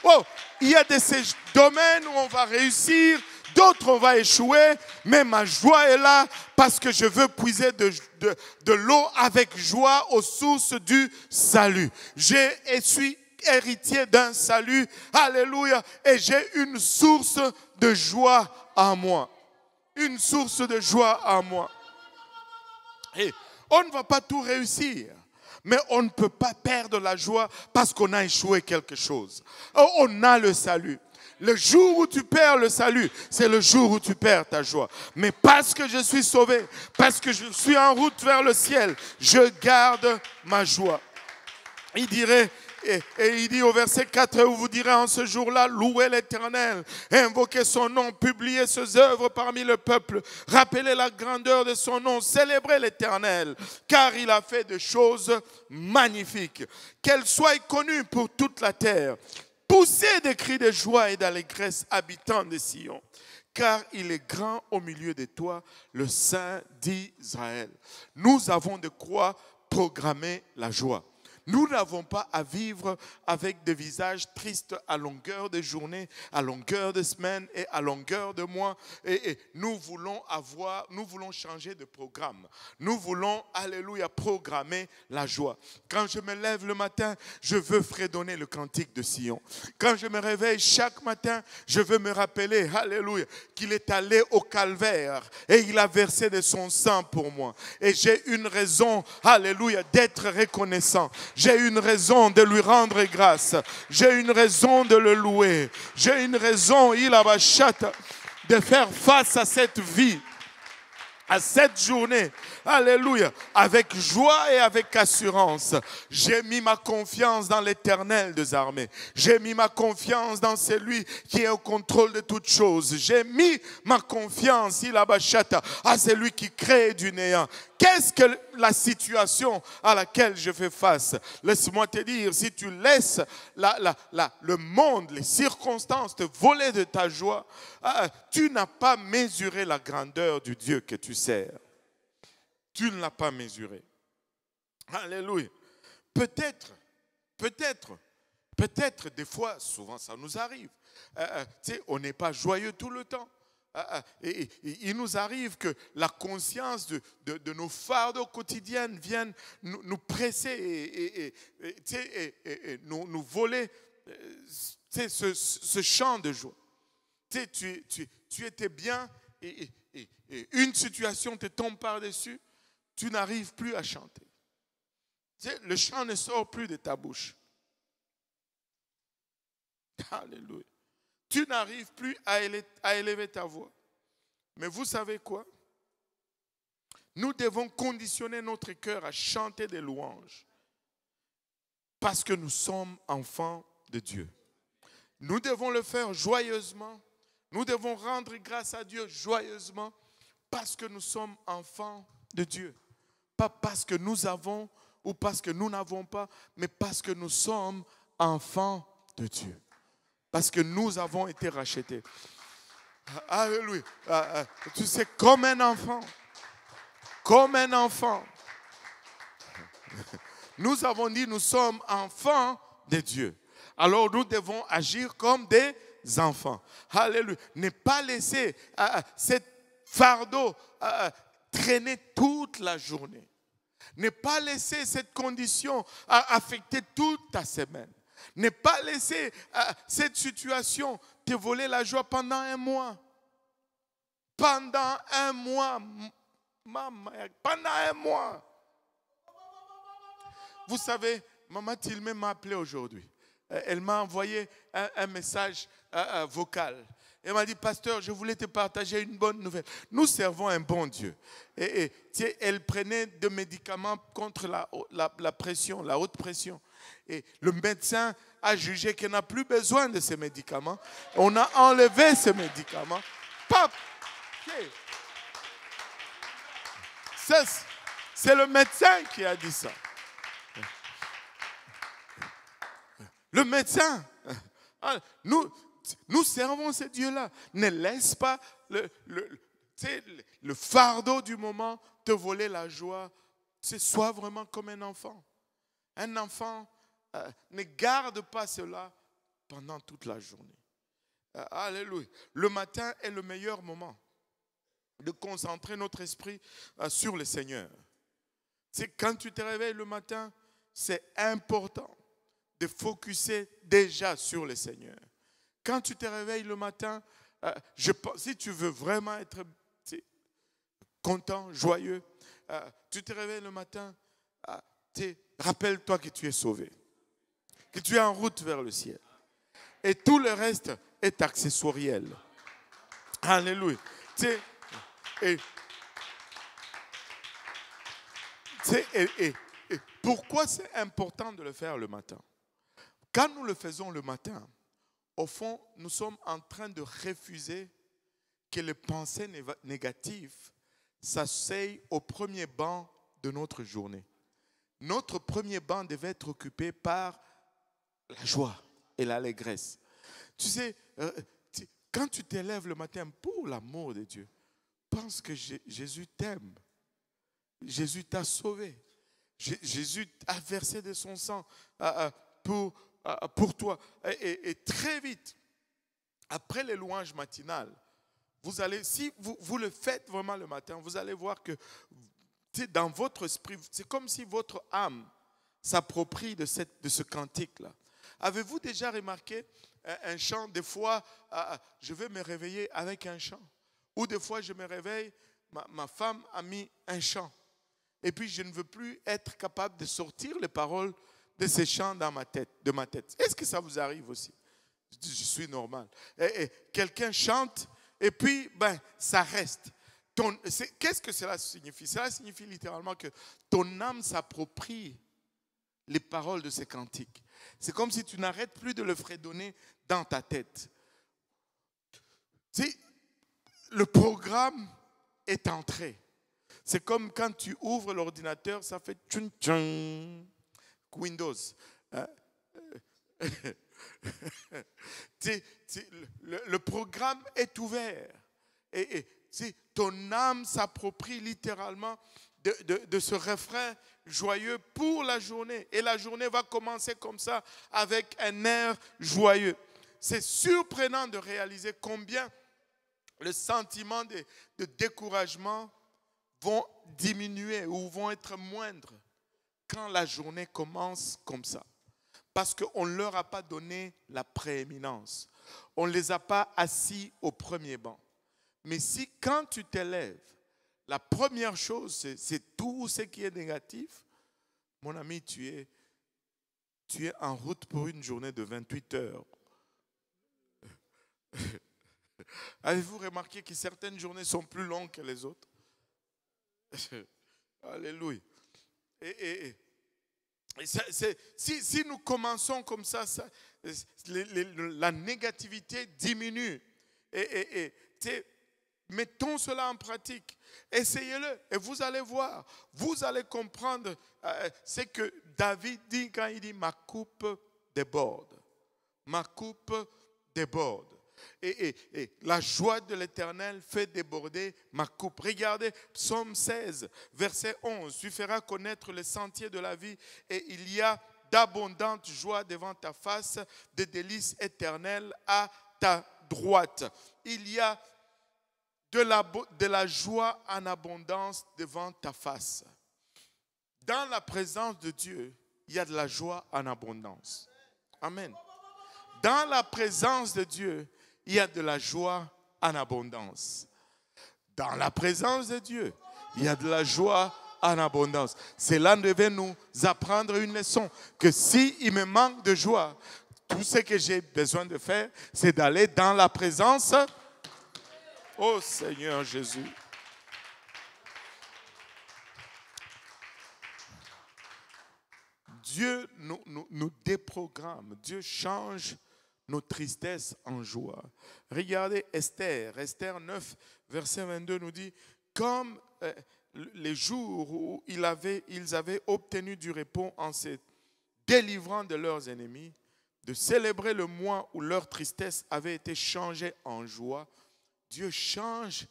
Oh, il y a ces domaines où on va réussir, d'autres on va échouer, mais ma joie est là parce que je veux puiser de l'eau avec joie aux sources du salut. Je suis héritier d'un salut, alléluia, et j'ai une source de joie en moi. Une source de joie en moi. Et on ne va pas tout réussir, mais on ne peut pas perdre la joie parce qu'on a échoué quelque chose. On a le salut. Le jour où tu perds le salut, c'est le jour où tu perds ta joie. Mais parce que je suis sauvé, parce que je suis en route vers le ciel, je garde ma joie. Il dirait, et il dit au verset 4, où vous direz en ce jour-là, louez l'Éternel, invoquez son nom, publiez ses œuvres parmi le peuple, rappelez la grandeur de son nom, célébrez l'Éternel, car il a fait des choses magnifiques. Qu'elles soient connues pour toute la terre. poussez des cris de joie et d'allégresse, habitants de Sion, car il est grand au milieu de toi, le Saint d'Israël. Nous avons de quoi programmer la joie. Nous n'avons pas à vivre avec des visages tristes à longueur de journée, à longueur de semaine et à longueur de mois. Et nous voulons changer de programme. Nous voulons, alléluia, programmer la joie. Quand je me lève le matin, je veux fredonner le cantique de Sion. Quand je me réveille chaque matin, je veux me rappeler, alléluia, qu'il est allé au calvaire et il a versé de son sang pour moi. Et j'ai une raison, alléluia, d'être reconnaissant. J'ai une raison de lui rendre grâce. J'ai une raison de le louer. J'ai une raison, de faire face à cette vie, à cette journée, alléluia, avec joie et avec assurance. J'ai mis ma confiance dans l'Éternel des armées. J'ai mis ma confiance dans celui qui est au contrôle de toutes choses. J'ai mis ma confiance, à celui qui crée du néant. Qu'est-ce que la situation à laquelle je fais face? Laisse-moi te dire, si tu laisses le monde, les circonstances te voler de ta joie, tu n'as pas mesuré la grandeur du Dieu que tu sers. Tu ne l'as pas mesuré. Alléluia. Peut-être, des fois, souvent ça nous arrive. On n'est pas joyeux tout le temps. Et il nous arrive que la conscience de nos fardeaux quotidiens vienne nous presser et nous voler ce champ de joie. Tu étais bien et une situation te tombe par-dessus, tu n'arrives plus à chanter. Le chant ne sort plus de ta bouche. Alléluia. Tu n'arrives plus à élever ta voix. Mais vous savez quoi? Nous devons conditionner notre cœur à chanter des louanges. Parce que nous sommes enfants de Dieu. Nous devons le faire joyeusement. Nous devons rendre grâce à Dieu joyeusement. Parce que nous sommes enfants de Dieu. Pas parce que nous avons ou parce que nous n'avons pas, mais parce que nous sommes enfants de Dieu. Parce que nous avons été rachetés. Alléluia. Tu sais, comme un enfant. Comme un enfant. Nous avons dit, nous sommes enfants de Dieu. Alors nous devons agir comme des enfants. Alléluia. Ne pas laisser cette fardeau traîner toute la journée. Ne pas laisser cette condition affecter toute ta semaine. Ne pas laisser cette situation te voler la joie pendant un mois. Pendant un mois. Pendant un mois. Vous savez, Maman Tilmé m'a appelé aujourd'hui. Elle m'a envoyé un message vocal. Elle m'a dit, pasteur, je voulais te partager une bonne nouvelle. Nous servons un bon Dieu. Et elle prenait des médicaments contre la pression, la haute pression. Et le médecin a jugé qu'elle n'a plus besoin de ces médicaments. On a enlevé ces médicaments. Pap! C'est le médecin qui a dit ça. Le médecin. Nous servons ce Dieu-là. Ne laisse pas le fardeau du moment te voler la joie. Sois vraiment comme un enfant. Un enfant ne garde pas cela pendant toute la journée. Alléluia. Le matin est le meilleur moment de concentrer notre esprit sur le Seigneur. C'est quand tu te réveilles le matin, c'est important de focuser déjà sur le Seigneur. Quand tu te réveilles le matin, si tu veux vraiment être content, joyeux, tu te réveilles le matin, rappelle-toi que tu es sauvé, que tu es en route vers le ciel. Et tout le reste est accessoiriel. Alléluia. Et pourquoi c'est important de le faire le matin? Quand nous le faisons le matin, au fond, nous sommes en train de refuser que les pensées négatives s'asseyent au premier banc de notre journée. Notre premier banc devait être occupé par la joie, et l'allégresse. Tu sais, quand tu t'élèves le matin pour l'amour de Dieu, pense que Jésus t'aime. Jésus t'a sauvé. Jésus a versé de son sang pour toi. Et très vite, après les louanges matinales, vous allez, si vous le faites vraiment le matin, vous allez voir que dans votre esprit, c'est comme si votre âme s'approprie de ce cantique-là. Avez-vous déjà remarqué un chant? Des fois, je vais me réveiller avec un chant. Ou des fois, je me réveille, ma femme a mis un chant. Et puis, je ne veux plus être capable de sortir les paroles de ces chants de ma tête. Est-ce que ça vous arrive aussi? Je suis normal. Et quelqu'un chante et puis, ça reste. Qu'est-ce que cela signifie? Cela signifie littéralement que ton âme s'approprie les paroles de ces cantiques. C'est comme si tu n'arrêtes plus de le fredonner dans ta tête. Le programme est entré. C'est comme quand tu ouvres l'ordinateur, ça fait tchun tchun. Windows. Le programme est ouvert. Et ton âme s'approprie littéralement de ce refrain joyeux pour la journée. Et la journée va commencer comme ça, avec un air joyeux. C'est surprenant de réaliser combien le sentiment de découragement vont diminuer ou vont être moindres quand la journée commence comme ça. Parce qu'on ne leur a pas donné la prééminence. On ne les a pas assis au premier banc. Mais si quand tu t'élèves, la première chose, c'est tout ce qui est négatif, mon ami, tu es en route pour une journée de 28 heures. Avez-vous remarqué que certaines journées sont plus longues que les autres? Alléluia. Si nous commençons comme ça, la négativité diminue. Mettons cela en pratique. Essayez-le et vous allez voir. Vous allez comprendre ce que David dit quand il dit « ma coupe déborde ». Ma coupe déborde. Et la joie de l'Éternel fait déborder ma coupe. Regardez, Psaume 16, verset 11. Tu feras connaître les sentiers de la vie et il y a d'abondantes joies devant ta face, des délices éternelles à ta droite. Il y a de la joie en abondance devant ta face. Dans la présence de Dieu, il y a de la joie en abondance. Amen. Dans la présence de Dieu, il y a de la joie en abondance. Dans la présence de Dieu, il y a de la joie en abondance. Cela devait nous apprendre une leçon, que s'il me manque de joie, tout ce que j'ai besoin de faire, c'est d'aller dans la présence. Oh Seigneur Jésus. Dieu nous déprogramme. Dieu change nos tristesses en joie. Regardez Esther 9, verset 22 nous dit, comme les jours où ils avaient obtenu du repos en se délivrant de leurs ennemis, de célébrer le mois où leur tristesse avait été changée en joie, Dieu change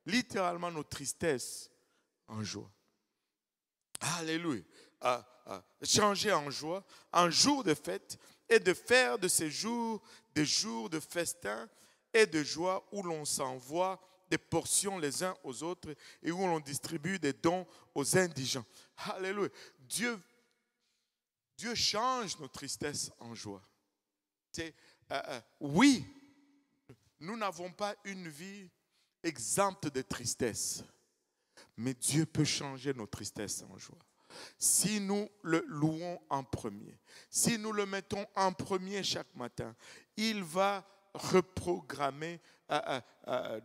littéralement nos tristesses en joie. Alléluia. Changer en joie, en jour de fête, et de faire de ces jours des jours de festin et de joie où l'on s'envoie des portions les uns aux autres et où l'on distribue des dons aux indigents. Alléluia. Dieu change nos tristesses en joie. Oui, nous n'avons pas une vie exempte de tristesse, mais Dieu peut changer nos tristesses en joie. Si nous le louons en premier, si nous le mettons en premier chaque matin, il va reprogrammer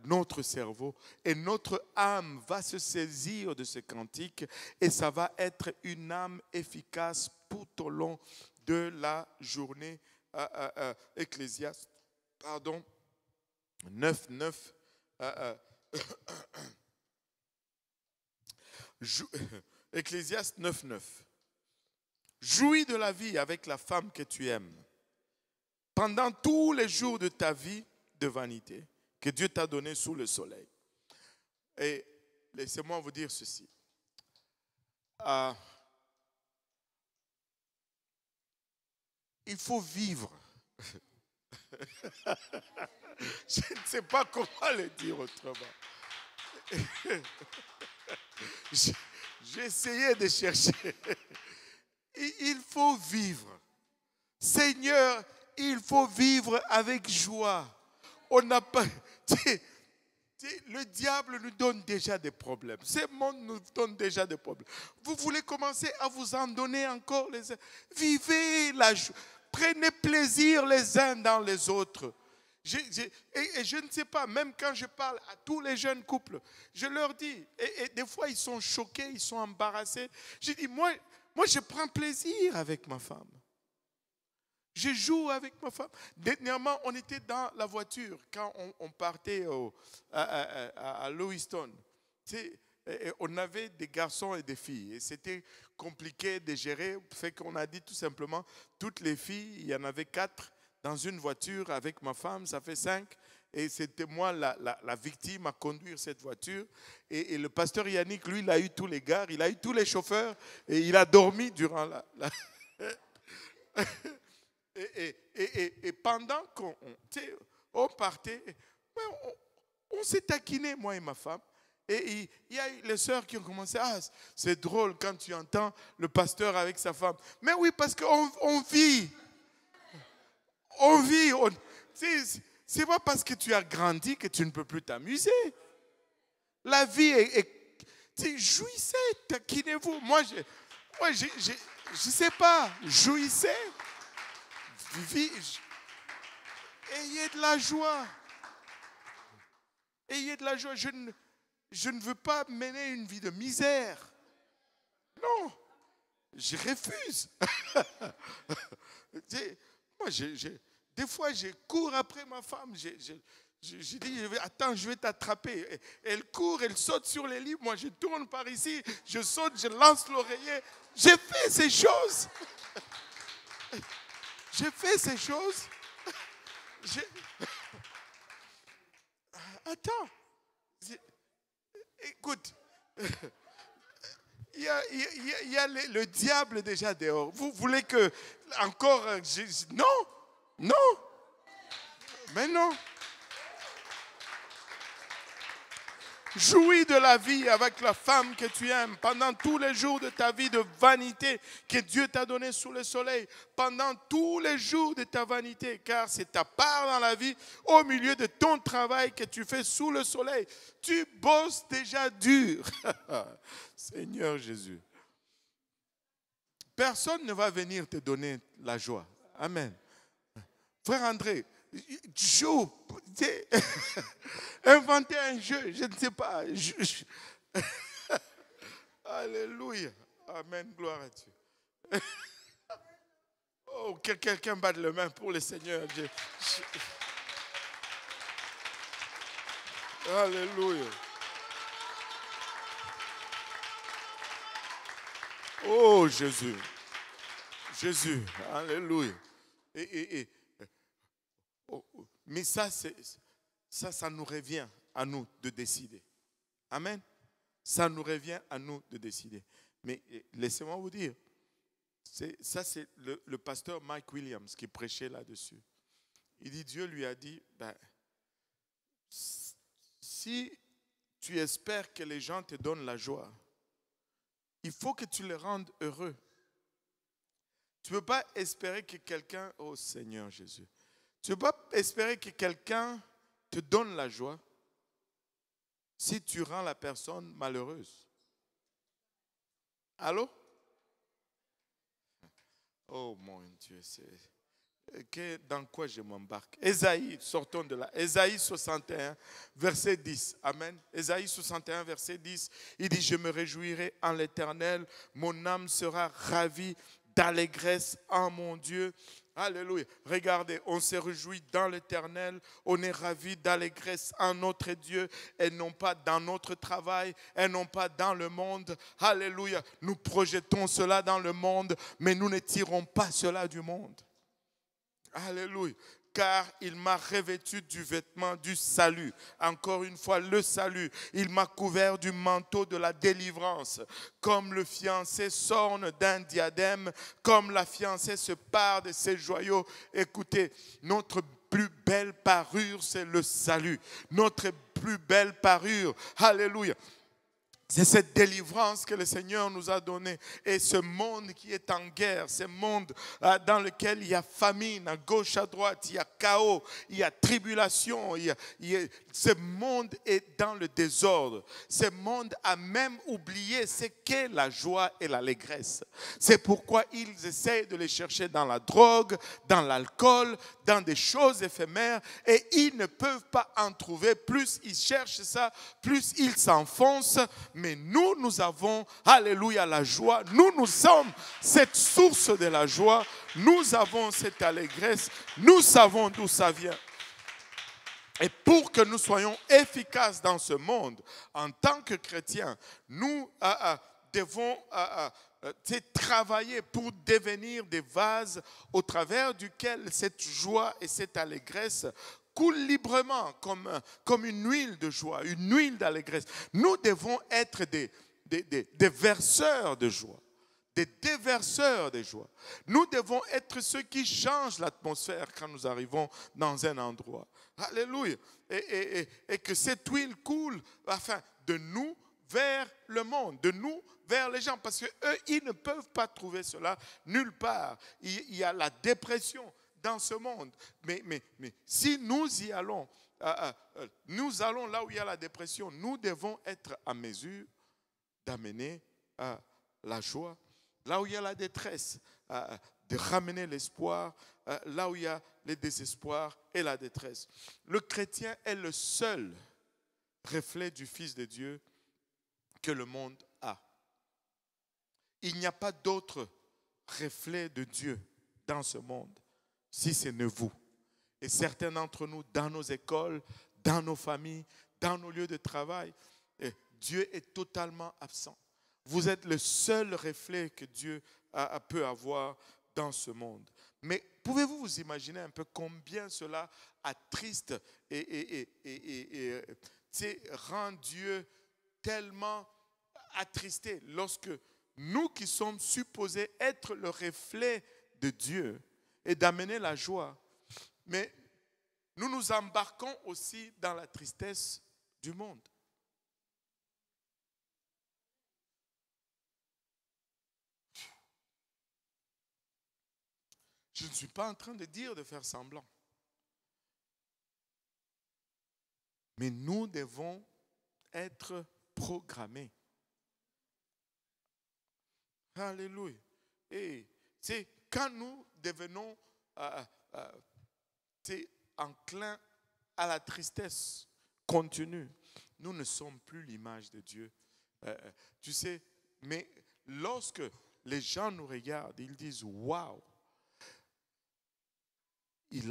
notre cerveau et notre âme va se saisir de ce cantique et ça va être une âme efficace tout au long de la journée. Ecclésiaste 9. Ecclésiaste 9. Jouis de la vie avec la femme que tu aimes pendant tous les jours de ta vie de vanité que Dieu t'a donné sous le soleil. Et laissez-moi vous dire ceci. Il faut vivre. Je ne sais pas comment le dire autrement. J'ai essayé de chercher. Il faut vivre. Seigneur, il faut vivre avec joie. On n'a pas... Le diable nous donne déjà des problèmes. Ce monde nous donne déjà des problèmes. Vous voulez commencer à vous en donner encore les uns. Vivez la joie. Prenez plaisir les uns dans les autres. Et je ne sais pas, même quand je parle à tous les jeunes couples, je leur dis, et des fois ils sont choqués, ils sont embarrassés. Je dis, moi je prends plaisir avec ma femme. Je joue avec ma femme. Dernièrement, on était dans la voiture quand on partait à Lewiston. On avait des garçons et des filles. Et c'était compliqué de gérer. Fait qu'on a dit tout simplement, toutes les filles, il y en avait 4 dans une voiture avec ma femme, ça fait 5. Et c'était moi la victime à conduire cette voiture. Et le pasteur Yannick, lui, il a eu tous les gars, il a eu tous les chauffeurs. Et il a dormi durant Et pendant qu'on partait, on s'est taquiné, moi et ma femme. Et il y a eu les sœurs qui ont commencé, c'est drôle quand tu entends le pasteur avec sa femme. Mais oui, parce qu'on vit. On vit. C'est pas parce que tu as grandi que tu ne peux plus t'amuser. La vie jouissez, taquinez-vous. Moi, je sais pas, jouissez. Ayez de la joie. Ayez de la joie. Je ne veux pas mener une vie de misère. Non, je refuse. Moi, des fois, je cours après ma femme. Je dis, attends, je vais t'attraper. Elle court, elle saute sur les lits. Moi, je tourne par ici. Je saute, je lance l'oreiller. J'ai fait ces choses. J'ai fait ces choses. Attends. Écoute. Il y a le diable déjà dehors. Vous voulez que encore... Non. Non. Mais non. Jouis de la vie avec la femme que tu aimes pendant tous les jours de ta vie de vanité que Dieu t'a donné sous le soleil. Pendant tous les jours de ta vanité, car c'est ta part dans la vie au milieu de ton travail que tu fais sous le soleil. Tu bosses déjà dur. Seigneur Jésus. Personne ne va venir te donner la joie. Amen. Frère André, joue, inventer un jeu, je ne sais pas. Alléluia. Amen, gloire à Dieu. Oh, quelqu'un batte les mains pour le Seigneur. Alléluia. Oh, Jésus. Jésus, alléluia. Mais ça nous revient à nous de décider. Amen. Ça nous revient à nous de décider. Mais laissez-moi vous dire, c'est le pasteur Mike Williams qui prêchait là-dessus. Il dit, Dieu lui a dit, si tu espères que les gens te donnent la joie, il faut que tu les rendes heureux. Tu ne peux pas espérer que quelqu'un, oh Seigneur Jésus, tu ne peux pas espérer que quelqu'un te donne la joie si tu rends la personne malheureuse. Allô? Oh mon Dieu, dans quoi je m'embarque? Ésaïe, sortons de là. Ésaïe 61, verset 10. Amen. Ésaïe 61, verset 10. Il dit, je me réjouirai en l'Éternel, mon âme sera ravie d'allégresse en mon Dieu. Alléluia. Regardez, on se réjouit dans l'Éternel, on est ravi d'allégresse en notre Dieu et non pas dans notre travail et non pas dans le monde. Alléluia. Nous projetons cela dans le monde, mais nous ne tirons pas cela du monde. Alléluia. Car il m'a revêtu du vêtement du salut. Encore une fois, le salut. Il m'a couvert du manteau de la délivrance. Comme le fiancé s'orne d'un diadème, comme la fiancée se pare de ses joyaux. Écoutez, notre plus belle parure, c'est le salut. Notre plus belle parure, alléluia, c'est cette délivrance que le Seigneur nous a donnée. Et ce monde qui est en guerre, ce monde dans lequel il y a famine, à gauche, à droite, il y a chaos, il y a tribulation, ce monde est dans le désordre. Ce monde a même oublié ce qu'est la joie et l'allégresse. C'est pourquoi ils essayent de les chercher dans la drogue, dans l'alcool, dans des choses éphémères, et ils ne peuvent pas en trouver. Plus ils cherchent ça, plus ils s'enfoncent. Mais nous avons, alléluia, la joie. Nous sommes cette source de la joie. Nous avons cette allégresse. Nous savons d'où ça vient. Et pour que nous soyons efficaces dans ce monde, en tant que chrétiens, nous devons travailler pour devenir des vases au travers duquel cette joie et cette allégresse coule librement comme une huile de joie, une huile d'allégresse. Nous devons être des verseurs de joie, des déverseurs de joie. Nous devons être ceux qui changent l'atmosphère quand nous arrivons dans un endroit. Alléluia. Et que cette huile coule afin de nous vers le monde, de nous vers les gens. Parce qu'eux, ils ne peuvent pas trouver cela nulle part. Il y a la dépression dans ce monde. Mais si nous y allons, nous allons là où il y a la dépression, nous devons être à mesure d'amener la joie. Là où il y a la détresse, de ramener l'espoir. Là où il y a le désespoir et la détresse. Le chrétien est le seul reflet du Fils de Dieu que le monde a. Il n'y a pas d'autre reflet de Dieu dans ce monde, si ce n'est vous. Et certains d'entre nous, dans nos écoles, dans nos familles, dans nos lieux de travail, Dieu est totalement absent. Vous êtes le seul reflet que Dieu peut avoir dans ce monde. Mais pouvez-vous vous imaginer un peu combien cela attriste et rend Dieu tellement attristé lorsque nous qui sommes supposés être le reflet de Dieu et d'amener la joie, mais nous nous embarquons aussi dans la tristesse du monde. Je ne suis pas en train de dire de faire semblant. Mais nous devons être programmés. Alléluia. Et c'est quand nous devenons enclins à la tristesse continue, nous ne sommes plus l'image de Dieu. Tu sais, mais lorsque les gens nous regardent, ils disent « Waouh !» Il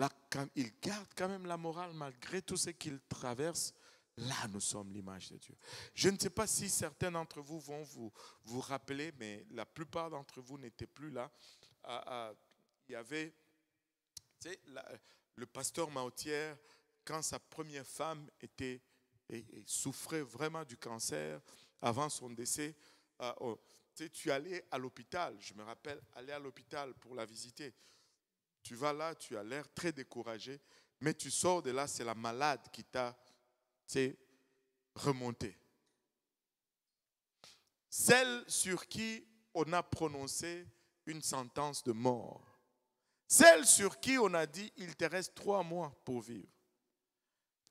garde quand même la morale malgré tout ce qu'il traverse. Là, nous sommes l'image de Dieu. Je ne sais pas si certains d'entre vous vont vous rappeler, mais la plupart d'entre vous n'étaient plus là. Il y avait le pasteur Mautière, quand sa première femme souffrait vraiment du cancer avant son décès. Tu allais à l'hôpital, je me rappelle, aller à l'hôpital pour la visiter. Tu vas là, tu as l'air très découragé, mais tu sors de là, c'est la malade qui t'a remonté. Celle sur qui on a prononcé une sentence de mort. Celle sur qui on a dit, il te reste 3 mois pour vivre.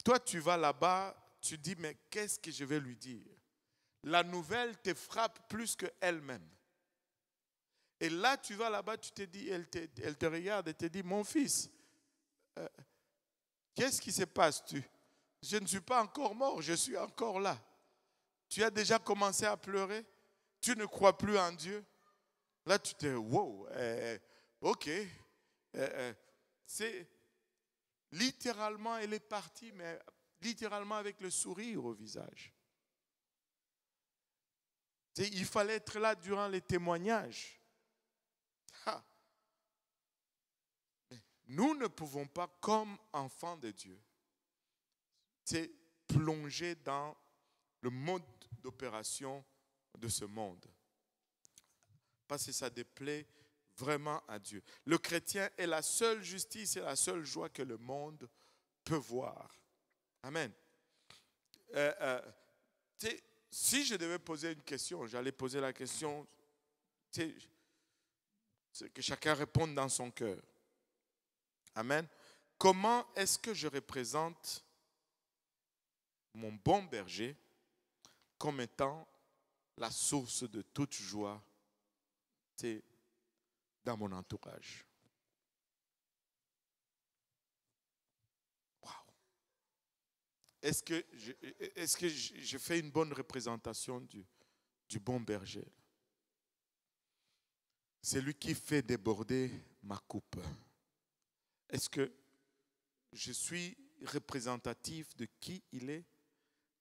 Toi, tu vas là-bas, tu dis, mais qu'est-ce que je vais lui dire? La nouvelle te frappe plus qu'elle-même. Et là, tu vas là-bas, tu te dis, elle te regarde et te dit, mon fils, qu'est-ce qui se passe? Je ne suis pas encore mort, je suis encore là. Tu as déjà commencé à pleurer? Tu ne crois plus en Dieu? Là, tu te dis, wow, ok. C'est littéralement, elle est partie, mais littéralement avec le sourire au visage. Il fallait être là durant les témoignages. nous ne pouvons pas, comme enfants de Dieu, plonger dans le mode d'opération de ce monde. Parce que ça déplaît vraiment à Dieu. Le chrétien est la seule justice et la seule joie que le monde peut voir. Amen. Si je devais poser une question, j'allais poser la question, que chacun réponde dans son cœur. Amen. Comment est-ce que je représente mon bon berger comme étant la source de toute joie dans mon entourage? Wow. Est-ce que je fais une bonne représentation du bon berger? C'est lui qui fait déborder ma coupe. Est-ce que je suis représentatif de qui il est?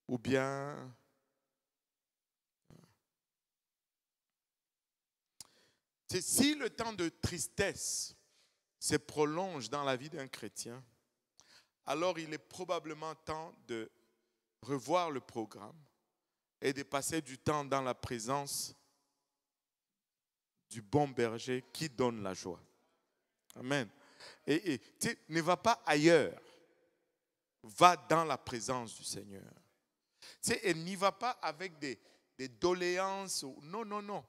Ou bien si le temps de tristesse se prolonge dans la vie d'un chrétien, alors il est probablement temps de revoir le programme et de passer du temps dans la présence du bon berger qui donne la joie. Amen. Et ne va pas ailleurs. Va dans la présence du Seigneur. Et n'y va pas avec des doléances. Non, non, non.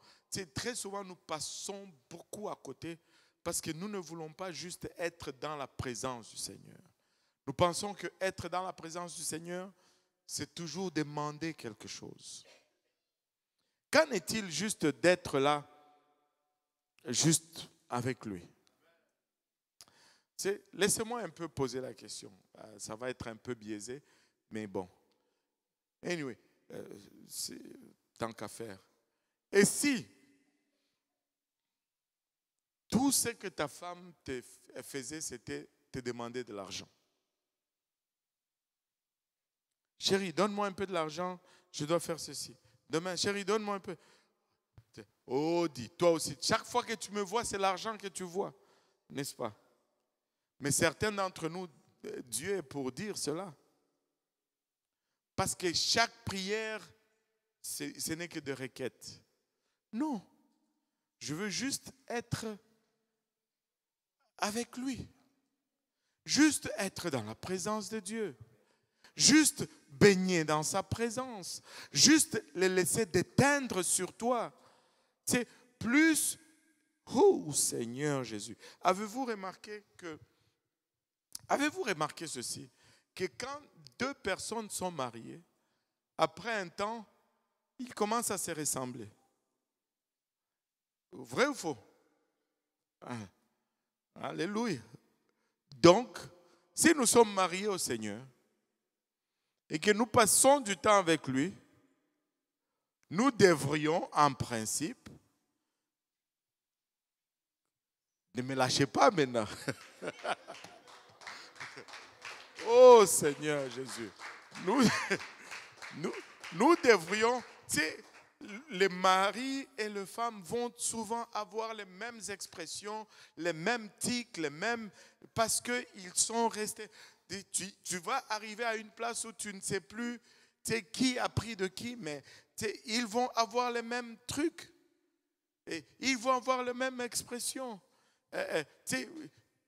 Très souvent, nous passons beaucoup à côté parce que nous ne voulons pas juste être dans la présence du Seigneur. Nous pensons que être dans la présence du Seigneur, c'est toujours demander quelque chose. Qu'en est-il juste d'être là, juste avec lui? Laissez-moi un peu poser la question. Ça va être un peu biaisé, mais bon. Anyway, tant qu'à faire. Et si tout ce que ta femme te faisait, c'était te demander de l'argent? Chérie, donne-moi un peu de l'argent, je dois faire ceci. Demain, chérie, donne-moi un peu. Oh, dis, toi aussi. Chaque fois que tu me vois, c'est l'argent que tu vois, n'est-ce pas? Mais certains d'entre nous, Dieu est pour dire cela. Parce que chaque prière, ce n'est que de requêtes. Non. Je veux juste être avec lui. Juste être dans la présence de Dieu. Juste baigner dans sa présence. Juste le laisser déteindre sur toi. C'est plus, oh Seigneur Jésus. Avez-vous remarqué ceci? Que quand deux personnes sont mariées, après un temps, ils commencent à se ressembler. Vrai ou faux? Alléluia. Donc, si nous sommes mariés au Seigneur et que nous passons du temps avec lui, nous devrions, en principe, ne me lâchez pas maintenant. Oh Seigneur Jésus. Nous devrions, tu sais, les maris et les femmes vont souvent avoir les mêmes expressions, les mêmes tics, les mêmes, parce qu'ils sont restés. Tu vas arriver à une place où tu ne sais plus qui a pris de qui, mais ils vont avoir les mêmes trucs. Et ils vont avoir les mêmes expressions.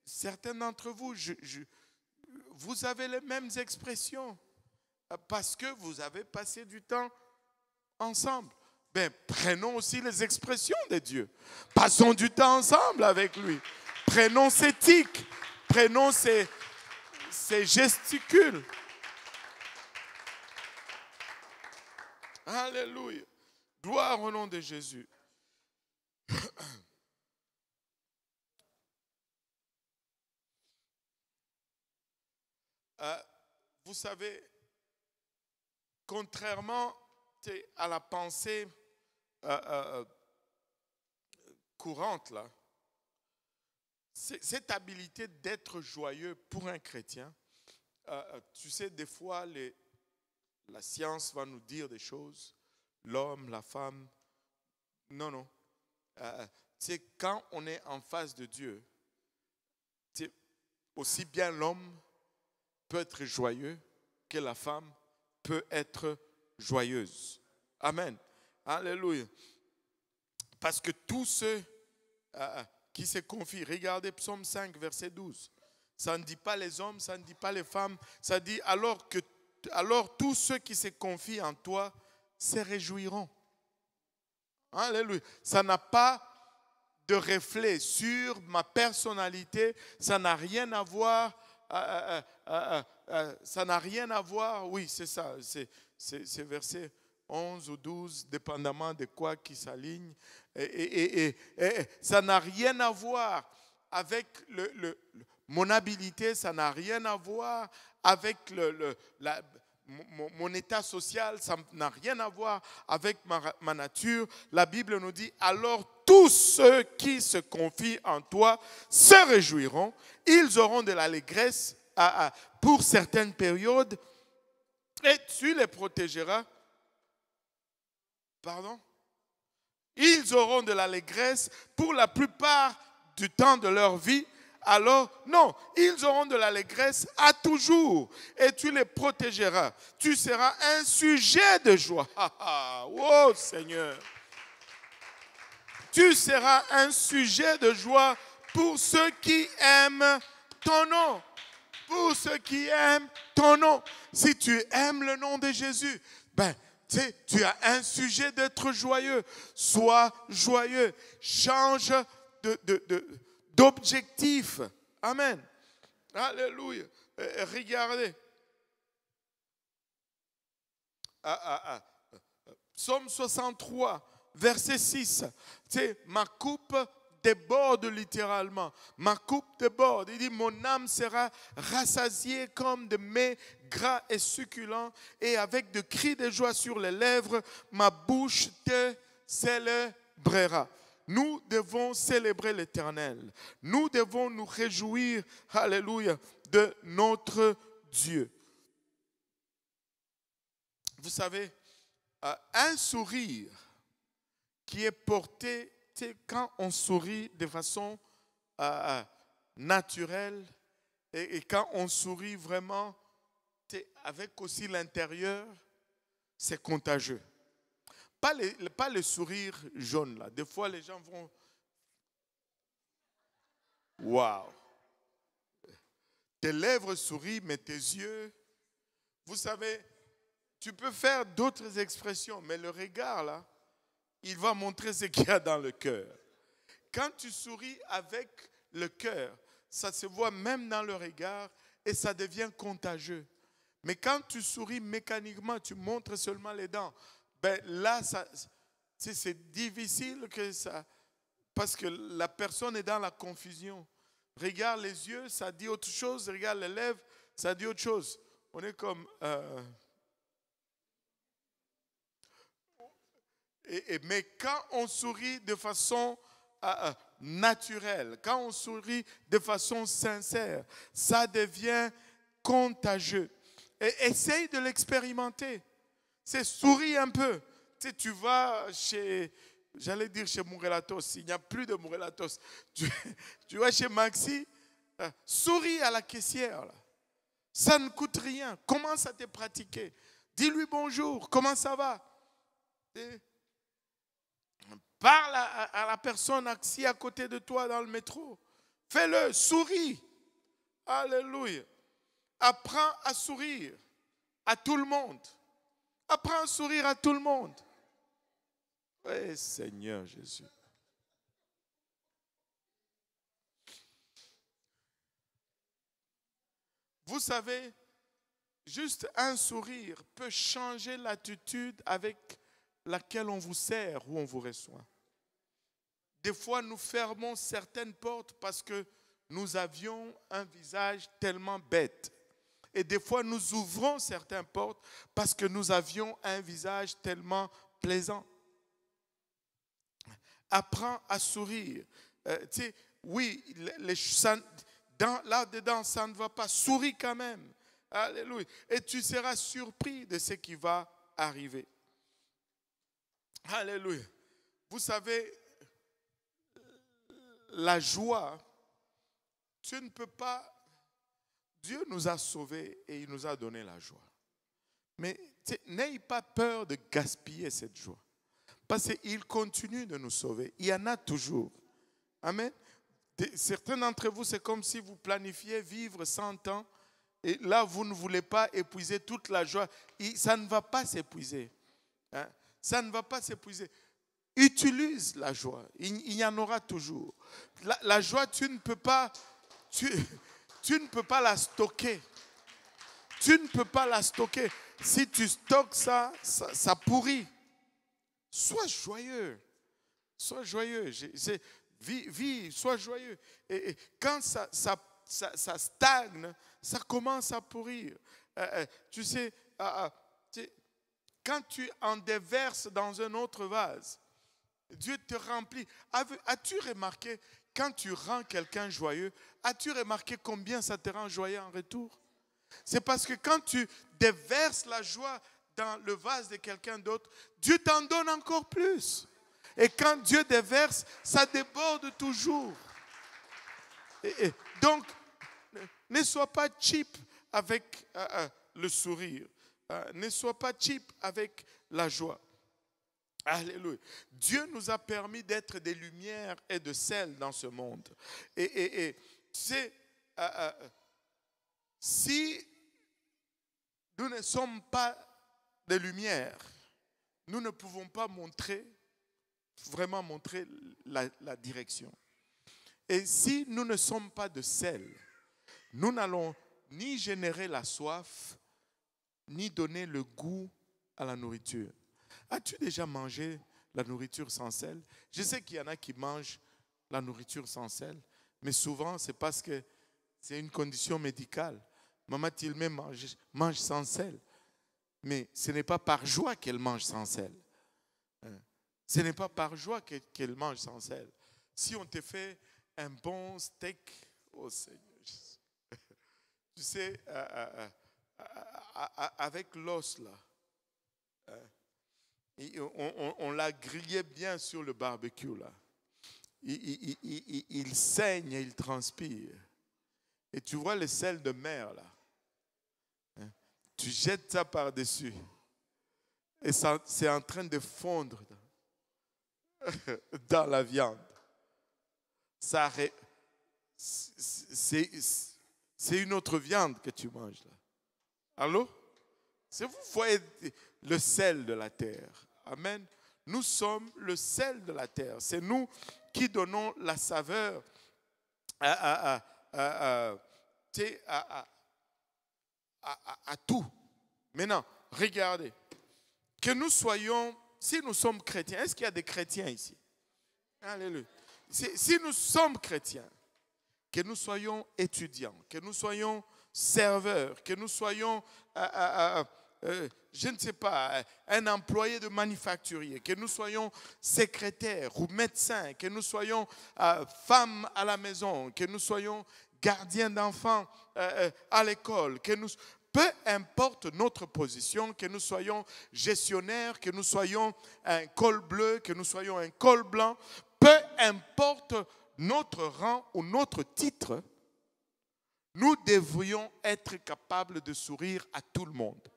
Certains d'entre vous, vous avez les mêmes expressions parce que vous avez passé du temps ensemble. Ben, prenons aussi les expressions de Dieu. Passons du temps ensemble avec lui. Prenons ses tics. Prenons ses gesticules. Alléluia. Gloire au nom de Jésus. Vous savez, contrairement à la pensée courante, là, cette habilité d'être joyeux pour un chrétien, tu sais, des fois, la science va nous dire des choses, l'homme, la femme, non. Quand on est en face de Dieu, Aussi bien l'homme peut être joyeux que la femme peut être joyeuse. Amen. Alléluia. Parce que tous ceux qui se confient, regardez Psaume 5, verset 12. Ça ne dit pas les hommes, ça ne dit pas les femmes. Ça dit alors tous ceux qui se confient en toi se réjouiront. Alléluia. Ça n'a pas de reflet sur ma personnalité. Ça n'a rien à voir. Ça n'a rien à voir. Oui, c'est ça. C'est verset 11 ou 12, dépendamment de quoi qui s'aligne. Et ça n'a rien à voir avec mon habilité, ça n'a rien à voir avec mon état social, ça n'a rien à voir avec ma nature. La Bible nous dit, alors tous ceux qui se confient en toi se réjouiront. Ils auront de l'allégresse pour certaines périodes et tu les protégeras. Pardon? Ils auront de l'allégresse pour la plupart du temps de leur vie. Alors, non, ils auront de l'allégresse à toujours et tu les protégeras. Tu seras un sujet de joie. Oh Seigneur. Tu seras un sujet de joie pour ceux qui aiment ton nom. Pour ceux qui aiment ton nom. Si tu aimes le nom de Jésus, tu as un sujet d'être joyeux. Sois joyeux. Change d'objectif. Amen. Alléluia. Regardez. Psaume 63, verset 6. Ma coupe déborde littéralement. Ma coupe déborde. Il dit, mon âme sera rassasiée comme de mets gras et succulents et avec de cris de joie sur les lèvres, ma bouche te célébrera. Nous devons célébrer l'Éternel. Nous devons nous réjouir, alléluia, de notre Dieu. Vous savez, un sourire qui est porté, quand on sourit de façon naturelle et quand on sourit vraiment avec aussi l'intérieur, c'est contagieux. Pas le sourire jaune là. Des fois les gens vont... Waouh! Tes lèvres sourient, mais tes yeux... Vous savez, tu peux faire d'autres expressions, mais le regard là, il va montrer ce qu'il y a dans le cœur. Quand tu souris avec le cœur, ça se voit même dans le regard et ça devient contagieux. Mais quand tu souris mécaniquement, tu montres seulement les dents, là, c'est difficile que ça... Parce que la personne est dans la confusion. Regarde les yeux, ça dit autre chose. Regarde les lèvres, ça dit autre chose. On est comme... mais quand on sourit de façon naturelle, quand on sourit de façon sincère, ça devient contagieux. Et essaye de l'expérimenter. C'est souris un peu. Tu vas chez, j'allais dire chez Mourelatos, il n'y a plus de Mourelatos. Tu vas chez Maxi, souris à la caissière. Là. Ça ne coûte rien. Commence à te pratiquer. Dis-lui bonjour, comment ça va? Parle à la personne assise à côté de toi dans le métro. Fais-le, souris. Alléluia. Apprends à sourire à tout le monde. Apprends à sourire à tout le monde. Oui, Seigneur Jésus. Vous savez, juste un sourire peut changer l'attitude avec laquelle on vous sert ou on vous reçoit. Des fois, nous fermons certaines portes parce que nous avions un visage tellement bête. Et des fois, nous ouvrons certaines portes parce que nous avions un visage tellement plaisant. Apprends à sourire. Oui, là-dedans, ça ne va pas. Souris quand même. Alléluia. Et tu seras surpris de ce qui va arriver. Alléluia. Vous savez, la joie, tu ne peux pas Dieu nous a sauvés et il nous a donné la joie. Mais n'ayez pas peur de gaspiller cette joie. Parce qu'il continue de nous sauver. Il y en a toujours. Amen. Certains d'entre vous, c'est comme si vous planifiez vivre 100 ans. Et là, vous ne voulez pas épuiser toute la joie. Ça ne va pas s'épuiser. Hein? Ça ne va pas s'épuiser. Utilise la joie. Il y en aura toujours. La joie, tu ne peux pas la stocker. Tu ne peux pas la stocker. Si tu stockes ça pourrit. Sois joyeux. Sois joyeux. Vis, sois joyeux. Et quand ça stagne, ça commence à pourrir. Tu sais, quand tu en déverses dans un autre vase, Dieu te remplit. As-tu remarqué, quand tu rends quelqu'un joyeux, as-tu remarqué combien ça te rend joyeux en retour? C'est parce que quand tu déverses la joie dans le vase de quelqu'un d'autre, Dieu t'en donne encore plus. Et quand Dieu déverse, ça déborde toujours. Donc, ne sois pas cheap avec le sourire. Ne sois pas cheap avec la joie. Alléluia. Dieu nous a permis d'être des lumières et de sel dans ce monde. Et tu sais, si nous ne sommes pas des lumières, nous ne pouvons pas vraiment montrer la direction. Et si nous ne sommes pas de sel, nous n'allons ni générer la soif, ni donner le goût à la nourriture. As-tu déjà mangé la nourriture sans sel? Je sais qu'il y en a qui mangent la nourriture sans sel, mais souvent c'est parce que c'est une condition médicale. Maman Tilmé mange sans sel, mais ce n'est pas par joie qu'elle mange sans sel. Ce n'est pas par joie qu'elle mange sans sel. Si on te fait un bon steak, oh Seigneur, tu sais, avec l'os là, on l'a grillé bien sur le barbecue là. Il saigne et il transpire. Et tu vois le sel de mer là. Tu jettes ça par-dessus. Et ça, c'est en train de fondre dans la viande. C'est une autre viande que tu manges là. Allô? C'est vous voyez le sel de la terre. Amen. Nous sommes le sel de la terre. C'est nous qui donnons la saveur à tout. Maintenant, regardez. Que nous soyons, si nous sommes chrétiens, est-ce qu'il y a des chrétiens ici? Alléluia. Si nous sommes chrétiens, que nous soyons étudiants, que nous soyons serveurs, que nous soyons, je ne sais pas, un employé de manufacturier, que nous soyons secrétaires ou médecins, que nous soyons femmes à la maison, que nous soyons gardiens d'enfants à l'école, peu importe notre position, que nous soyons gestionnaires, que nous soyons un col bleu, que nous soyons un col blanc, peu importe notre rang ou notre titre, nous devrions être capables de sourire à tout le monde.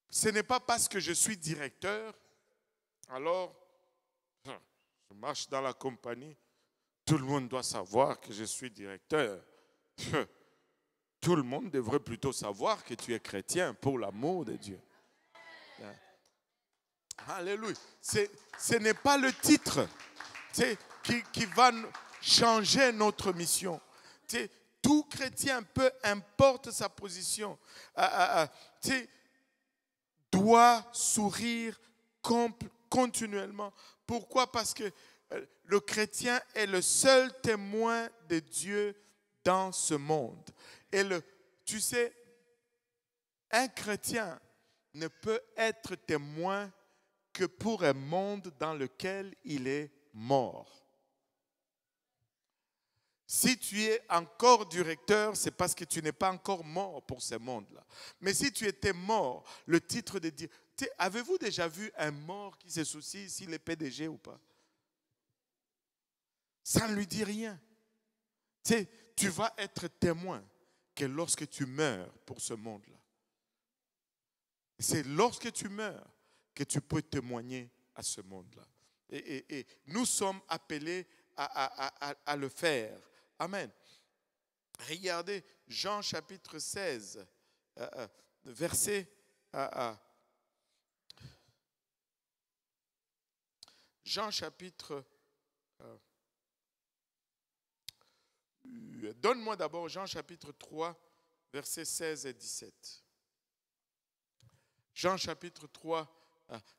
Ce n'est pas parce que je suis directeur, alors je marche dans la compagnie, tout le monde doit savoir que je suis directeur. Tout le monde devrait plutôt savoir que tu es chrétien pour l'amour de Dieu. Alléluia. Ce n'est pas le titre qui va changer notre mission. Tout chrétien, peu importe sa position, doit sourire continuellement. Pourquoi? Parce que le chrétien est le seul témoin de Dieu dans ce monde. Et tu sais, un chrétien ne peut être témoin que pour un monde dans lequel il est mort. Si tu es encore directeur, c'est parce que tu n'es pas encore mort pour ce monde-là. Mais si tu étais mort, le titre de dire, avez-vous déjà vu un mort qui se soucie s'il est PDG ou pas? Ça ne lui dit rien. tu vas être témoin que lorsque tu meurs pour ce monde-là, c'est lorsque tu meurs que tu peux témoigner à ce monde-là. Et nous sommes appelés à le faire. Amen. Regardez Jean chapitre 16, verset... Jean chapitre... donne-moi d'abord Jean chapitre 3, versets 16 et 17. Jean chapitre 3,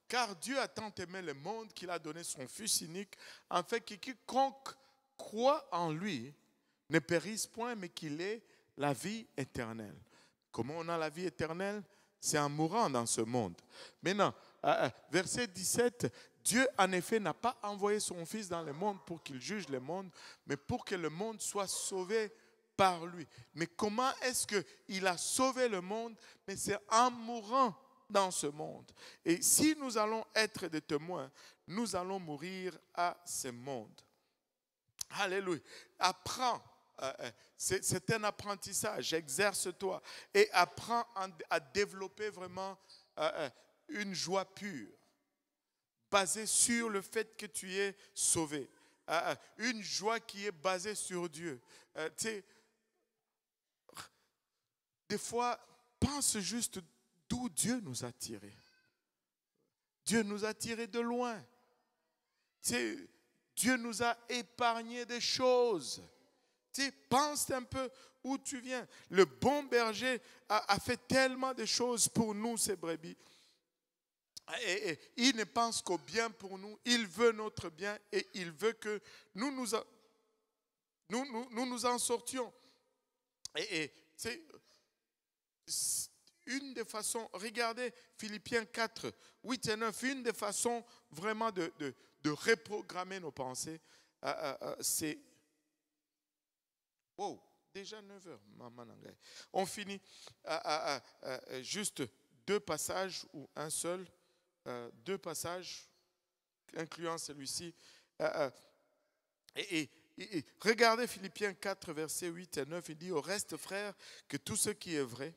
car Dieu a tant aimé le monde qu'il a donné son Fils unique, afin que quiconque croit en lui ne périsse point, mais qu'il ait la vie éternelle. Comment on a la vie éternelle? C'est en mourant dans ce monde. Maintenant, verset 17, Dieu en effet n'a pas envoyé son Fils dans le monde pour qu'il juge le monde, mais pour que le monde soit sauvé par lui. Mais comment est-ce qu'il a sauvé le monde? Mais c'est en mourant dans ce monde. Et si nous allons être des témoins, nous allons mourir à ce monde. Alléluia. Apprends. C'est un apprentissage. Exerce-toi et apprends à développer vraiment une joie pure, basée sur le fait que tu es sauvé. Une joie qui est basée sur Dieu. Des fois, pense juste d'où Dieu nous a tirés. Dieu nous a tirés de loin. Dieu nous a épargné des choses. Pense un peu où tu viens. Le bon berger a fait tellement de choses pour nous, ces brebis. Et il ne pense qu'au bien pour nous. Il veut notre bien et il veut que nous nous en sortions. Et c'est une des façons, regardez Philippiens 4, 8 et 9, une des façons vraiment de reprogrammer nos pensées, c'est... Wow, déjà 9 heures. On finit juste deux passages ou un seul. Deux passages, incluant celui-ci. Et regardez Philippiens 4, versets 8 et 9. Il dit, au reste, frères, que tout ce qui est vrai,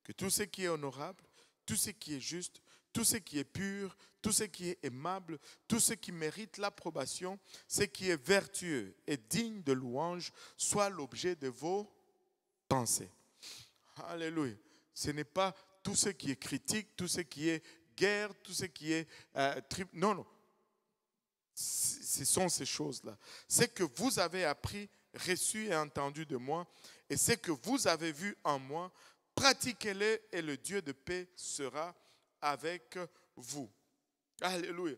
que tout ce qui est honorable, tout ce qui est juste, tout ce qui est pur, tout ce qui est aimable, tout ce qui mérite l'approbation, ce qui est vertueux et digne de louange, soit l'objet de vos pensées. Alléluia. Ce n'est pas tout ce qui est critique, tout ce qui est guerre, tout ce qui est... non, non. Ce sont ces choses-là. Ce que vous avez appris, reçu et entendu de moi, et ce que vous avez vu en moi, pratiquez-le et le Dieu de paix sera avec vous. Alléluia.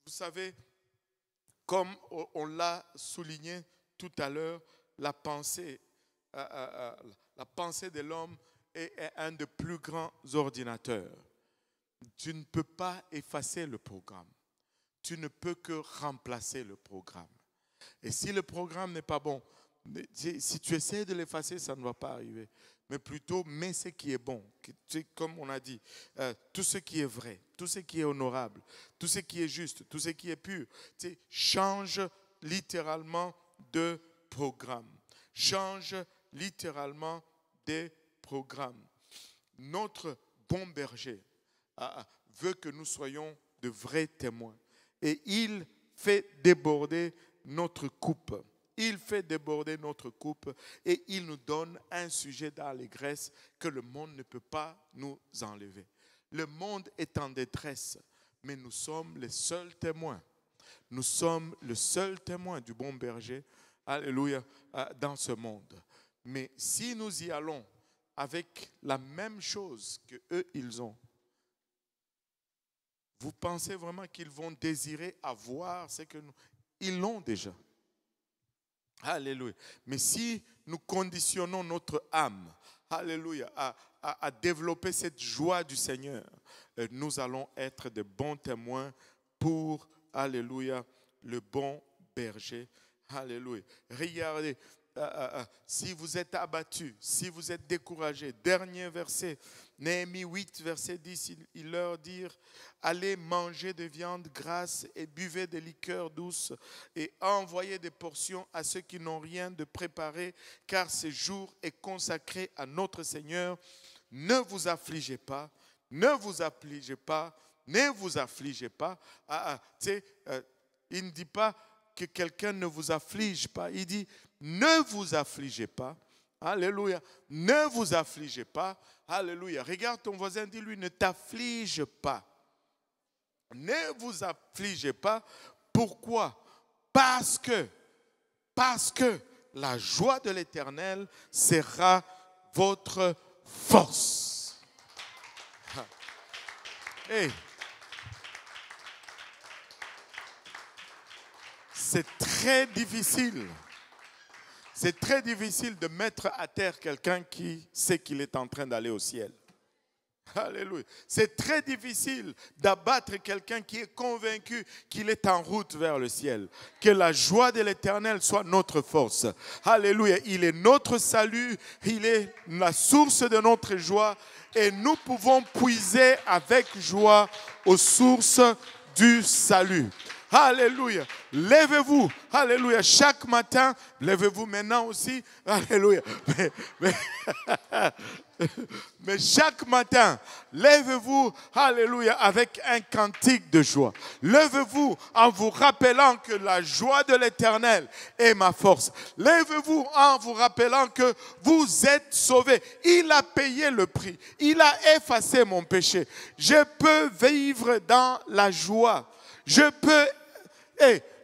Vous savez, comme on l'a souligné tout à l'heure, la pensée de l'homme est un des plus grands ordinateurs. Tu ne peux pas effacer le programme. Tu ne peux que remplacer le programme. Et si le programme n'est pas bon, si tu essaies de l'effacer, ça ne va pas arriver. Mais plutôt, mets ce qui est bon. Comme on a dit, tout ce qui est vrai, tout ce qui est honorable, tout ce qui est juste, tout ce qui est pur. Change littéralement de programme. Change littéralement des programmes. Notre bon berger veut que nous soyons de vrais témoins. Et il fait déborder notre coupe. Il fait déborder notre coupe et il nous donne un sujet d'allégresse que le monde ne peut pas nous enlever. Le monde est en détresse, mais nous sommes les seuls témoins. Nous sommes le seul témoin du bon berger, alléluia, dans ce monde. Mais si nous y allons avec la même chose que eux ils ont, vous pensez vraiment qu'ils vont désirer avoir ce que nous... Ils l'ont déjà. Alléluia. Mais si nous conditionnons notre âme, alléluia, à développer cette joie du Seigneur, nous allons être de bons témoins pour, alléluia, le bon berger. Alléluia. Regardez, si vous êtes abattu, si vous êtes découragé, dernier verset, Néhémie 8, verset 10, il leur dit, allez manger de viande grasse et buvez des liqueurs douces et envoyez des portions à ceux qui n'ont rien de préparé, car ce jour est consacré à notre Seigneur. Ne vous affligez pas, ne vous affligez pas, ne vous affligez pas. Il ne dit pas que quelqu'un ne vous afflige pas, il dit ne vous affligez pas. Alléluia. Ne vous affligez pas. Alléluia. Regarde ton voisin, dis-lui, ne t'afflige pas. Ne vous affligez pas. Pourquoi? Parce que la joie de l'Éternel sera votre force. Hey. C'est très difficile. C'est très difficile de mettre à terre quelqu'un qui sait qu'il est en train d'aller au ciel. Alléluia. C'est très difficile d'abattre quelqu'un qui est convaincu qu'il est en route vers le ciel. Que la joie de l'Éternel soit notre force. Alléluia. Il est notre salut, il est la source de notre joie et nous pouvons puiser avec joie aux sources du salut. Alléluia. Levez-vous. Alléluia. Chaque matin, levez-vous maintenant aussi. Alléluia. Mais chaque matin, levez-vous, alléluia, avec un cantique de joie. Levez-vous en vous rappelant que la joie de l'Éternel est ma force. Levez-vous en vous rappelant que vous êtes sauvés. Il a payé le prix. Il a effacé mon péché. Je peux vivre dans la joie. Je peux...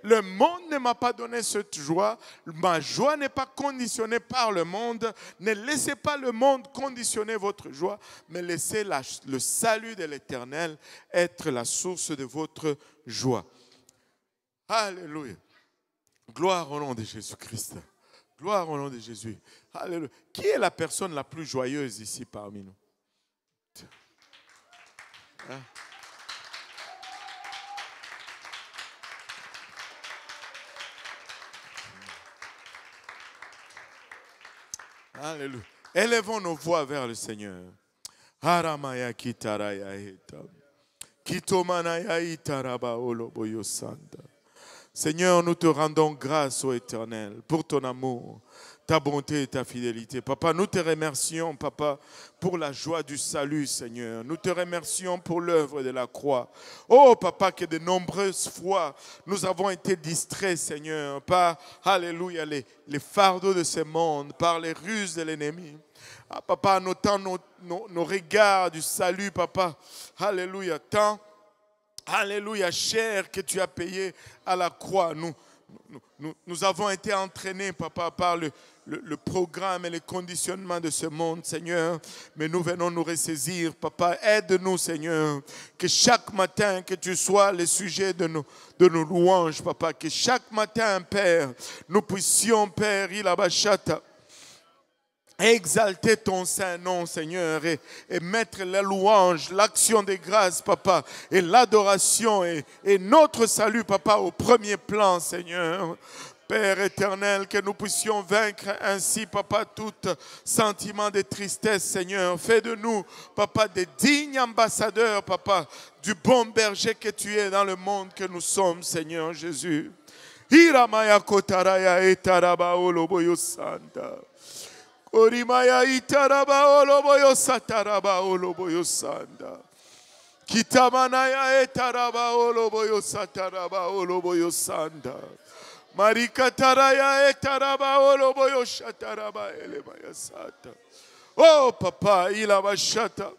le monde ne m'a pas donné cette joie. Ma joie n'est pas conditionnée par le monde. Ne laissez pas le monde conditionner votre joie, mais laissez le salut de l'Éternel être la source de votre joie. Alléluia. Gloire au nom de Jésus-Christ. Gloire au nom de Jésus. Alléluia. Qui est la personne la plus joyeuse ici parmi nous? Hein? Alléluia. Élevons nos voix vers le Seigneur. Haramaya kitaraya heta. Kitomanaya itaraba oloboyo sanda. Seigneur, nous te rendons grâce, ô Éternel, pour ton amour, ta bonté et ta fidélité. Papa, nous te remercions, Papa, pour la joie du salut, Seigneur. Nous te remercions pour l'œuvre de la croix. Oh, Papa, que de nombreuses fois, nous avons été distraits, Seigneur, par, alléluia, les fardeaux de ce monde, par les ruses de l'ennemi. Ah, Papa, en notant nos regards du salut, Papa, alléluia, tant, alléluia, cher que tu as payé à la croix. Nous avons été entraînés, Papa, par le programme et le conditionnement de ce monde, Seigneur. Mais nous venons nous ressaisir, Papa. Aide-nous, Seigneur. Que chaque matin, que tu sois le sujet de nos louanges, Papa. Que chaque matin, Père, nous puissions, Père, Ilabashata, exalter ton Saint-Nom, Seigneur, et mettre la louange, l'action de grâce, Papa, et l'adoration et notre salut, Papa, au premier plan, Seigneur. Père éternel, que nous puissions vaincre ainsi, Papa, tout sentiment de tristesse, Seigneur. Fais de nous, Papa, des dignes ambassadeurs, Papa, du bon berger que tu es dans le monde que nous sommes, Seigneur Jésus. Hiramaya kotaraya etaraba oloboyo santa. Orimaya itaraba oloboyo sataraba oloboyo sanda. Kitamanaya etaraba oloboyo sataraba oloboyo sanda. Marikataraya etaraba oloboyo shataraba elemaya sata. Oh Papa, il a bachata.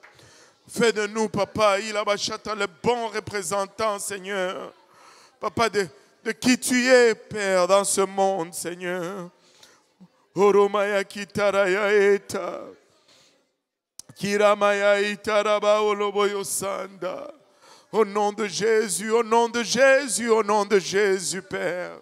Fais de nous, Papa, il a bachata, le bon représentant, Seigneur. Papa, de qui tu es, Père, dans ce monde, Seigneur. Oromaya kitaraya eta. Kiramaya itaraba oloboyo sanda. Au nom de Jésus, au nom de Jésus, au nom de Jésus, Père.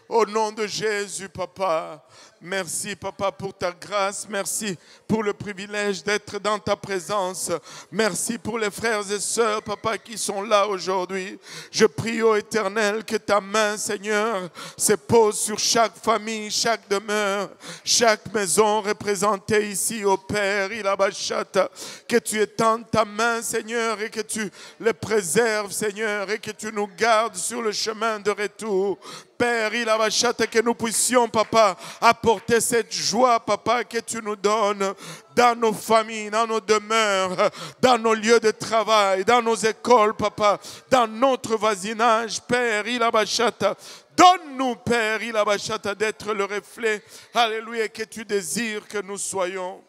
Au nom de Jésus, Papa. Merci, Papa, pour ta grâce. Merci pour le privilège d'être dans ta présence. Merci pour les frères et sœurs, Papa, qui sont là aujourd'hui. Je prie, ô Éternel, que ta main, Seigneur, se pose sur chaque famille, chaque demeure, chaque maison représentée ici, ô Père, Ilabashata. Que tu étendes ta main, Seigneur, et que tu les préserves, Seigneur, et que tu nous gardes sur le chemin de retour. Père, Ilabashata, que nous puissions, Papa, apporter cette joie, Papa, que tu nous donnes dans nos familles, dans nos demeures, dans nos lieux de travail, dans nos écoles, Papa, dans notre voisinage, Père, Ilabashata. Donne-nous, Père, Ilabashata, d'être le reflet, alléluia, que tu désires que nous soyons.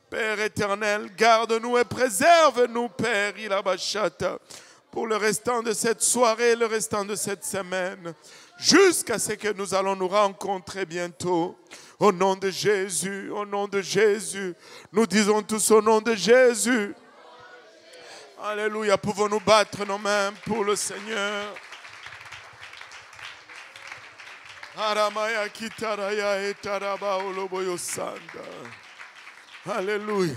Père éternel, garde-nous et préserve-nous, Père, Ilabashata, pour le restant de cette soirée, le restant de cette semaine, jusqu'à ce que nous allons nous rencontrer bientôt. Au nom de Jésus, au nom de Jésus, nous disons tous au nom de Jésus. Alléluia, pouvons-nous battre nos mains pour le Seigneur. Alléluia.